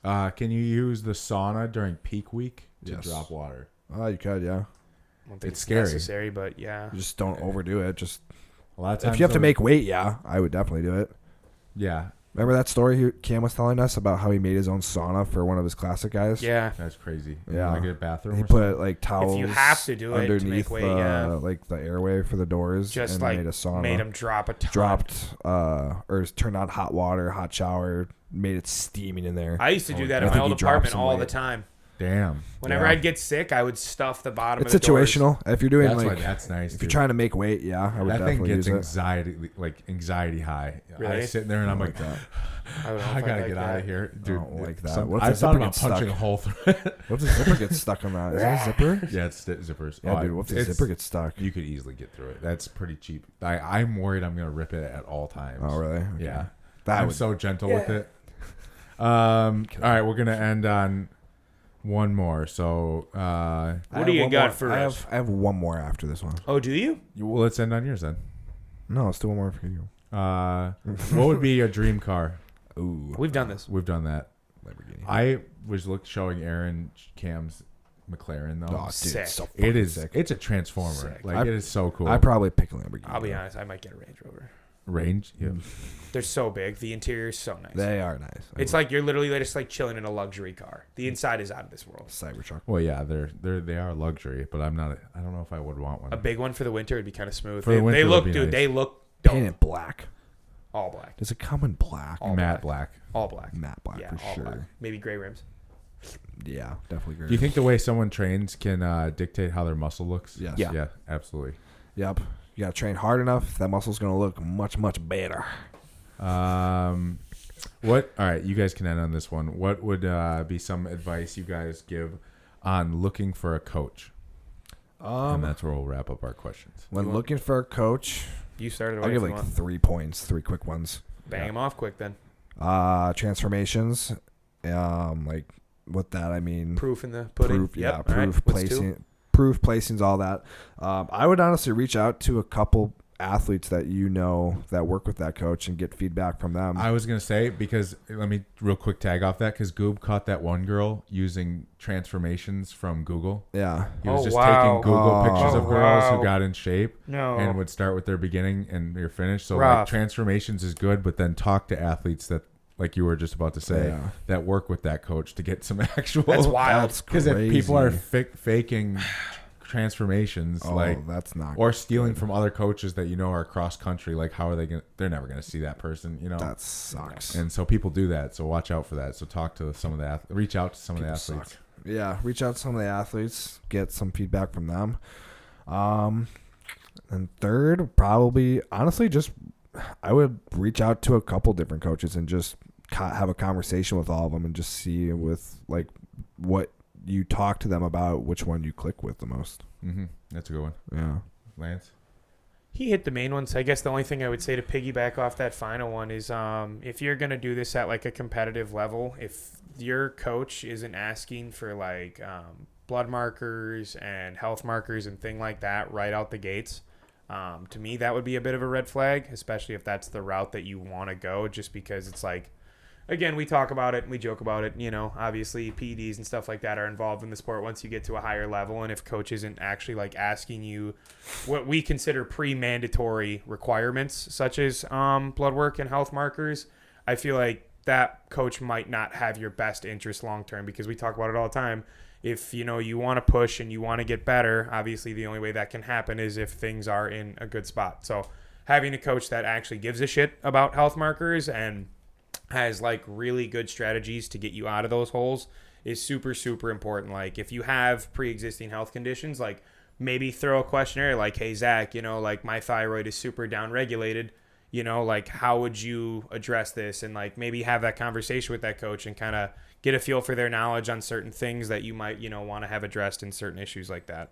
Can you use the sauna during peak week to Yes. drop water? Oh, you could, yeah. I don't think It's scary. necessary, but yeah. You just don't overdo it. Just A lot of times if you have to make weight, yeah, I would definitely do it. Yeah. Remember that story Cam was telling us about how he made his own sauna for one of his classic guys? Yeah. That's crazy. Yeah. Like a bathroom. He or something? put like towels If you have to do it to underneath make weight, yeah. like the airway for the doors. Just and like made a sauna. made him drop a ton. Dropped or turned on hot water, hot shower, made it steaming in there. I used to do that I in my think old he dropped apartment some all the weight. time. Damn. Whenever Yeah. I'd get sick, I would stuff the bottom It's of the doors. situational. If you're doing That's nice. if you're trying to make weight, yeah, I would that thing definitely gets use anxiety high. Really? I'm sitting there and I'm like, that. I, don't know I if gotta like get that. out of here, dude. I don't like that. Some, What if I the thought zipper about gets punching stuck? a hole through it. What if the zipper gets stuck on that? Is that a zipper? Yeah, it's zippers. Yeah, dude. What if the zipper gets stuck? You could easily get through it. That's pretty cheap. I'm worried I'm gonna rip it at all times. Oh, really? Okay. Yeah. That I'm would, so gentle with it. All right, we're gonna end on one more. So, What do you got for us? I have one more after this one. Oh, do you? well, let's end on yours then. No, let's do one more for you. What would be your dream car? Ooh, We've done this. We've done that. Lamborghini. I was showing Aaron Cam's McLaren though. Oh, dude, Sick. it's so It fucking is. sick. It's a transformer. Sick. Like it is so cool. I probably pick a Lamborghini. I'll be honest. I might get a Range Rover. Range. Yeah. They're so big. The interior is so nice. They are nice. It's like you're literally just like chilling in a luxury car. The inside is out of this world. Cybertruck. Well, yeah, they are luxury, but I'm not. I don't know if I would want one. A big one for the winter would be kind of smooth. For the winter they would look, be dude. nice. They look dope. Paint it black. All black. Does it come in black? All Matte black. All black. Matte black Yeah, for all sure. black. Maybe gray rims. Yeah, definitely great. Do you think the way someone trains can dictate how their muscle looks? Yes. Yeah. Yeah, absolutely. Yep. You gotta train hard enough. That muscle's gonna look much, much better. What? All right, you guys can end on this one. What would be some advice you guys give on looking for a coach? And that's where we'll wrap up our questions. When looking for a coach, You started I'll away give if you like want. 3 points, 3 quick ones. Bang them off quick then. Transformations. Like with that I mean Proof in the pudding. proof, Yep. yeah, All right. proof What's placing, two? proof placings, all that. I would honestly reach out to a couple athletes that that work with that coach and get feedback from them. I was gonna say, because let me real quick tag off that, because Goob caught that one girl using transformations from Google. Yeah. He was Oh, just wow. taking Google pictures of Oh, girls wow. who got in shape No. and would start with their beginning and their finish. So like Rough. transformations is good, but then talk to athletes that, like you were just about to say, Yeah. that work with that coach to get some actual. That's wild. That's Because if people are crazy. faking transformations, like, that's not or stealing from other coaches that are cross country, like how are they gonna? They're never gonna see that person, that sucks. And so people do that. So watch out for that. So talk to some of the reach out to some of the People athletes. suck. Yeah, reach out to some of the athletes, get some feedback from them. And third, probably honestly, just I would reach out to a couple different coaches and just have a conversation with all of them and just see with like what you talk to them about, which one you click with the most. Mm-hmm. That's a good one, Yeah. Lance. He hit the main ones. I guess the only thing I would say to piggyback off that final one is if you're going to do this at like a competitive level, if your coach isn't asking for like blood markers and health markers and thing like that right out the gates, to me that would be a bit of a red flag, especially if that's the route that you want to go, just because it's like, again, we talk about it and we joke about it. Obviously PEDs and stuff like that are involved in the sport once you get to a higher level. And if coach isn't actually like asking you what we consider pre-mandatory requirements, such as blood work and health markers, I feel like that coach might not have your best interest long-term, because we talk about it all the time. If, you want to push and you want to get better, obviously the only way that can happen is if things are in a good spot. So having a coach that actually gives a shit about health markers and has like really good strategies to get you out of those holes is super, super important. Like if you have pre-existing health conditions, like maybe throw a questionnaire like, hey, Zach, like my thyroid is super down-regulated, like how would you address this? And like maybe have that conversation with that coach and kind of get a feel for their knowledge on certain things that you might, want to have addressed in certain issues like that.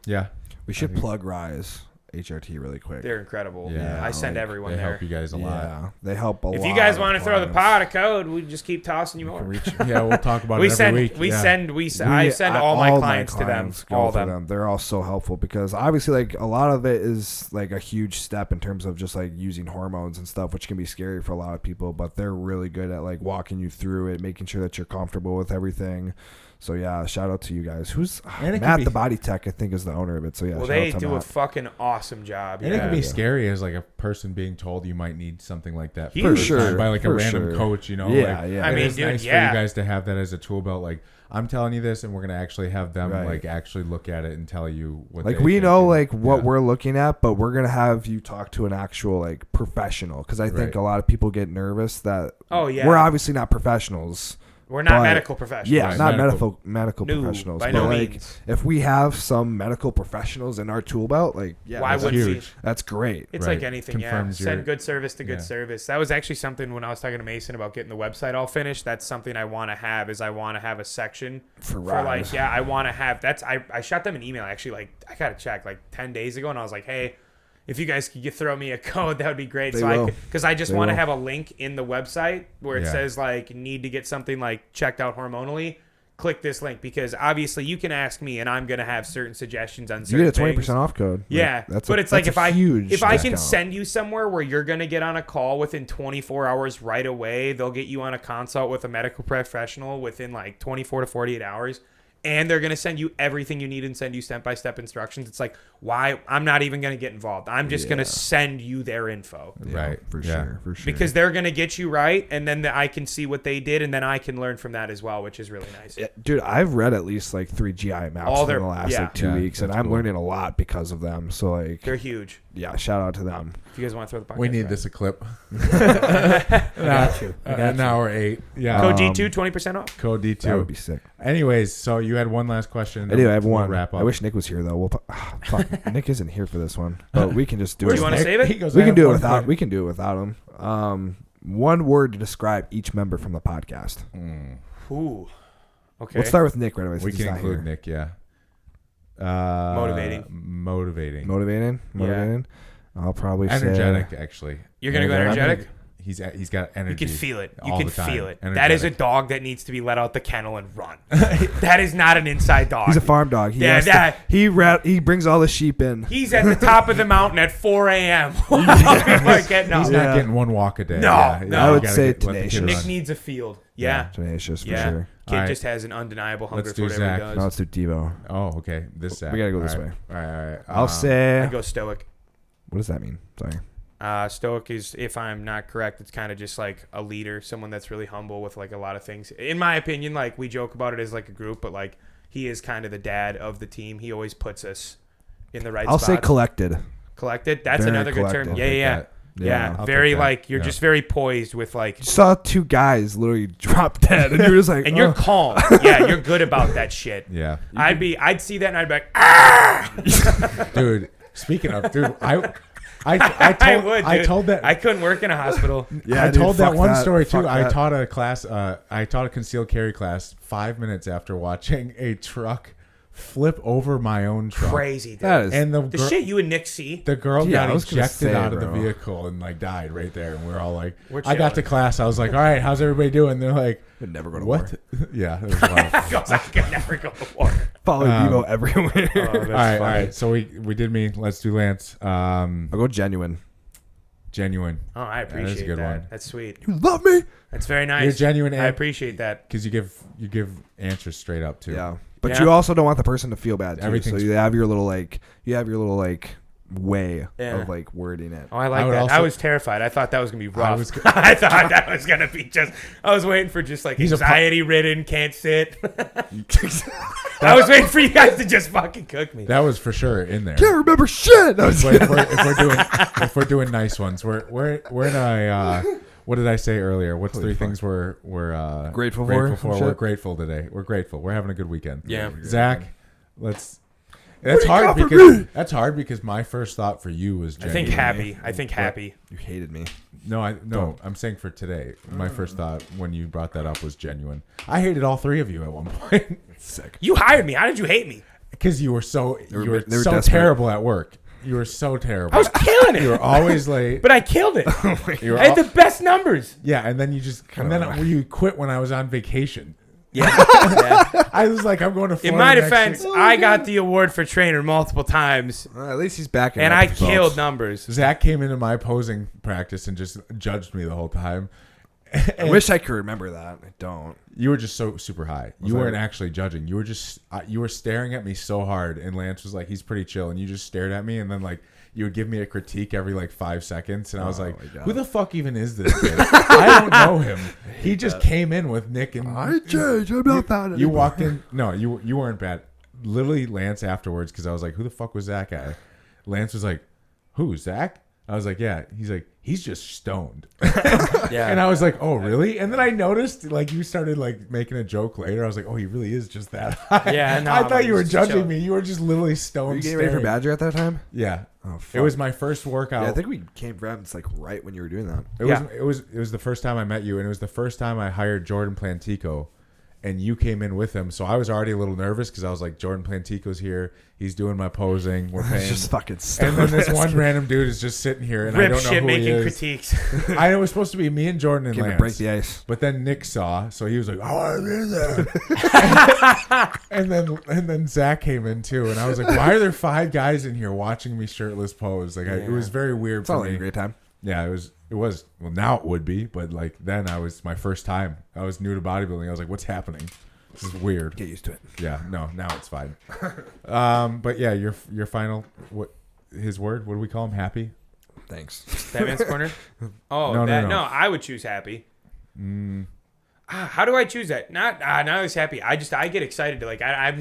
Yeah, We should plug Rise HRT really quick. They're incredible. Yeah, I send like, everyone they there. help you guys a lot. Yeah, they help a lot. If you guys want to of throw the clients. pot of code, we just keep tossing you more. Yeah, we'll talk about We it every send, week. Yeah. I send all my clients to them. go All of for them. They're all so helpful because obviously like a lot of it is like a huge step in terms of just like using hormones and stuff, which can be scary for a lot of people, but they're really good at like walking you through it, making sure that you're comfortable with everything. So yeah, shout out to you guys. Who's And it can Matt be- the Body Tech, I think, is the owner of it. So yeah, Well, shout they out to do a Matt. fucking awesome job. And it can be Yeah. scary as like a person being told you might need something like that For the first sure, time by like a for random sure. coach, Yeah, like, yeah. I mean, it's dude, nice yeah. for you guys to have that as a tool belt. Like I'm telling you this, and we're gonna actually have them Right. like actually look at it and tell you what. Like they we think know and- like what yeah. we're looking at, but we're gonna have you talk to an actual like professional because I think Right. a lot of people get nervous that Oh, yeah. we're obviously not professionals. We're not but- medical professionals. Yeah, Right. not Medical. medical No, professionals. by But no like means. if we have some medical professionals in our tool belt, like yeah, Why that's, wouldn't huge. you? that's great. It's Right. like anything, yeah. Confirms your- Send good service to good yeah. service. That was actually something when I was talking to Mason about getting the website all finished. That's something I want to have. Is I want to have a section For like, Rise. yeah, I want to have. That's I shot them an email actually. Like I gotta check like 10 days ago, and I was like, hey, if you guys could throw me a code, that would be great. They so will. because I just They want to will. have a link in the website where it Yeah. says like need to get something like checked out hormonally. click this link, because obviously you can ask me and I'm going to have certain suggestions on You certain get a 20% things. off code. Yeah. Like, but it's like if I can discount. send you somewhere where you're going to get on a call within 24 hours right away, they'll get you on a consult with a medical professional within like 24 to 48 hours. And they're going to send you everything you need and send you step-by-step instructions. It's like, why? I'm not even going to get involved. I'm just going to send you their info. Yeah, Right. For Yeah. sure. For sure. Because they're going to get you right, and then I can see what they did, and then I can learn from that as well, which is really nice. Yeah, dude, I've read at least like 3 GI maps in the last like 2 weeks, and I'm learning a lot because of them. So like, They're huge. yeah, shout out to them. If you guys want to throw the podcast We need back. this a clip. I got you. An hour 8. Yeah. Code D2, 20% off. Code D2. That would be sick. Anyways, so you had one last question. I do. I have We'll one. Wrap up. I wish Nick was here though. Fuck. Nick isn't here for this one, but we can just do Do it. you want to Nick? save it? He goes, We "I can have do it one without. question." We can do it without him. One word to describe each member from the podcast. Ooh. Okay. Let's start with Nick right away. We since can he's not include here. Nick, yeah. Motivating. Motivating. Motivating. I'll probably Energetic, say actually. You're going to go I'm energetic? He's got You energy. can feel it. You all can the time. feel it. That Energetic. is a dog that needs to be let out the kennel and run. That is not an inside dog. he's a farm dog. He Yeah, has to- that- he brings all the sheep in. He's at the top of the mountain at 4 a.m. People are getting up. He's Yeah. not getting one walk a day. No, yeah, no. yeah, I you would gotta say let the kid tenacious. Nick run. needs a field. Yeah. Tenacious for Yeah. sure. Kid Alright. just has an undeniable hunger Let's for do whatever Zach. he Now does. let's do Devo. Oh, okay. This Zach. We gotta go this All way. All right. I'll say. I go stoic. What does that mean? Sorry. Stoic is, if I'm not correct, it's kind of just like a leader, someone that's really humble with like a lot of things. In my opinion, like we joke about it as like a group, but like he is kind of the dad of the team. He always puts us in the right I'll spots. say collected. Collected. That's Very another good term. collected. Yeah. Yeah, I'll Very take that. like you're Yeah. just very poised with like, You saw 2 guys literally drop dead, and you're just like, and you're oh. calm. Yeah, you're good about that shit. Yeah. I'd see that and I'd be like, ah! Dude, speaking of, dude, I I told that I couldn't work in a hospital. Yeah, I dude, told that fuck one story too. Fuck I that. taught a class. I taught a concealed carry class 5 minutes after watching a truck flip over my own truck. Crazy, dude. That is. And The shit you and Nick see. the girl Yeah, I got was gonna ejected say, out of the bro. vehicle and like died right there. And we're all like, We're I got to chilling. class. I was like, all right, how's everybody doing? They're like, Would never go to what? war. Yeah, it was a lot of fun. Goes, I could never go to war. Follow Devo everywhere. Oh, that's all right. funny. So we did me. Let's do Lance. I'll go genuine. Genuine. Oh, I That is a appreciate good that. one. That's sweet. You love me. That's very nice. You're genuine, I appreciate that. because you give answers straight up too. Yeah. But Yeah. you also don't want the person to feel bad too. So Everything's- you have your little way Yeah. of like wording it. Oh, I like I would that. I also- was terrified. I thought that was gonna be I rough. was- I thought that was gonna be just. I was waiting for just like He's a pu- anxiety-ridden, can't sit. I was waiting for you guys to just fucking cook me. That was for sure in there. Can't remember shit. But if we're doing nice ones, we're in a what did I say earlier? What's Holy 3 fuck. things we're Grateful for? Grateful Some for. We're shit? grateful today. We're grateful. We're having a good weekend. Yeah. Zach, let's. do That's you hard got for because me? that's hard because my first thought for you was I think genuine. happy. I think happy. You hated me. No, I'm saying for today. My first thought when you brought that up was genuine. I hated all 3 of you at one point Sick. You hired me. How did you hate me? because you were so They were so desperate. terrible at work. You were so terrible. I was killing You were it, always late. but I killed it. You were I had al- the best numbers. yeah, and then you quit when I was on vacation. Yeah. I was like, I'm going to Florida. In my next defense, week. I got the award for trainer multiple times, Well, at least he's back. and I killed numbers. Zach came into my posing practice and just judged me the whole time. I wish I could remember that. I don't. You were just so super high. Was You I- weren't actually judging. You were just you were staring at me so hard, and Lance was like, he's pretty chill, and you just stared at me, and then like you would give me a critique every like 5 seconds, and I was Oh like, my God. who the fuck even is this kid? I don't know him. He just came in with Nick and I changed. I'm not that. you walked in. No, you weren't bad. Literally, Lance afterwards, because I was like, who the fuck was that guy? Lance was like, who, Zach? I was like, yeah. He's like, he's just stoned. Yeah. And I was like, oh, really? And then I noticed, like, you started, like, making a joke later. I was like, oh, he really is just that high. Yeah, no, I I'm thought you were just judging chilling. me. You were just literally Were stoned. you getting ready for staring. Badger at that time? Yeah. Oh, It fuck. was my first workout. Yeah, I think we came friends like right when you were doing that. It Yeah. was the first time I met you, and it was the first time I hired Jordan Plantico, and you came in with him. So I was already a little nervous because I was like, Jordan Plantico's here. He's doing my posing. We're paying. Just fucking and then this one random dude is just sitting here, and I don't know who he is. critiques. I know it was supposed to be me and Jordan and Came to Lance. break the ice. But then Nick saw, so he was like, "I want to be there." and then Zach came in too, and I was like, "Why are there 5 guys in here watching me shirtless pose?" Like, it was very weird It's for all me. a great time. Yeah, it was. Well, now it would be, but like then I was my first time. I was new to bodybuilding. I was like, "What's happening? This is weird." Get used to it. Yeah, no, now it's fine. But yeah, your final his word? What do we call him? Happy? Thanks. Batman's Corner? Oh, No. I would choose happy. How do I choose that? Not always happy. I get excited to I've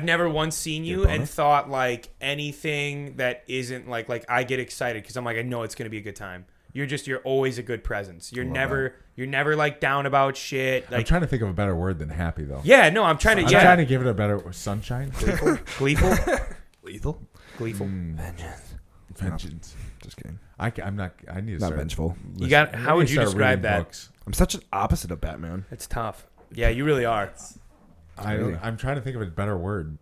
never once seen you and thought like anything that isn't like I get excited because I'm like I know it's gonna be a good time. You're always a good presence. You're never like down about shit. Like, I'm trying to think of a better word than happy though. Yeah, no, I'm trying to give it a better sunshine. Gleeful. Lethal. Gleeful. Vengeance. Just kidding. I'm not. I need to Not start. vengeful. How would you describe that? Books. I'm such an opposite of Batman. It's tough. Yeah, you really are. I'm trying to think of a better word,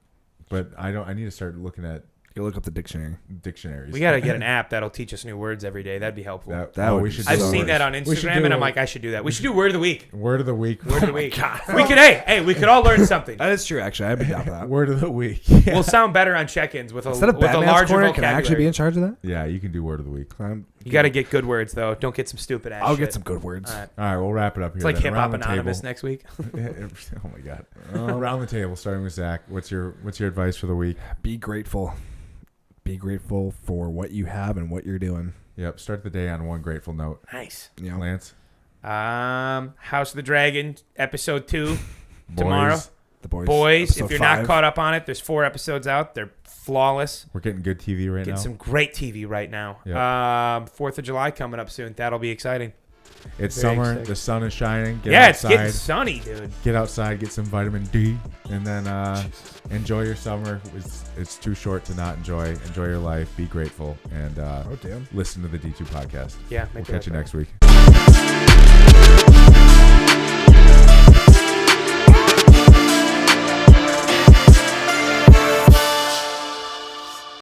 but I need to start looking at You look up the dictionary. dictionaries. We got to get an app that'll teach us new words every day. That'd be helpful. We should. I've do seen it. that on We should Instagram, do and I'm a- like, I should do that. We should do word of the week. Word of the week. Word of the week. We could. Hey, we could all learn something. That is true. Actually, I'd be down for that. Word of the week. We'll sound better on check-ins with a Instead of with a Batman's larger Corner, vocabulary. can I actually be in charge of that? Yeah, you can do word of the week. You got to get good words though. Don't get some stupid ass. I'll shit. get some good words. All right. All right, we'll wrap it up here. It's like then. Hip Around Hop the Anonymous table. next week. Oh my god. Around the table, starting with Zach. What's your advice for the week? Be grateful. Be grateful for what you have and what you're doing. Yep. Start the day on one grateful note. Nice. You know? Lance. House of the Dragon episode 2 tomorrow. Boys, The boys. Boys, if episode you're 5. not caught up on it, there's 4 episodes out. They're flawless. we're getting good TV right Getting now. some great TV right now. Yep. 4th of July coming up soon. That'll be exciting. It's Very summer. exciting. The sun is shining. Get Yeah, outside. it's getting sunny, dude. Get outside. Get some vitamin D, and then enjoy your summer. It's too short to not enjoy. Enjoy your life. Be grateful, and Oh, damn. listen to the D2 podcast. Yeah, We'll make it catch you right next week.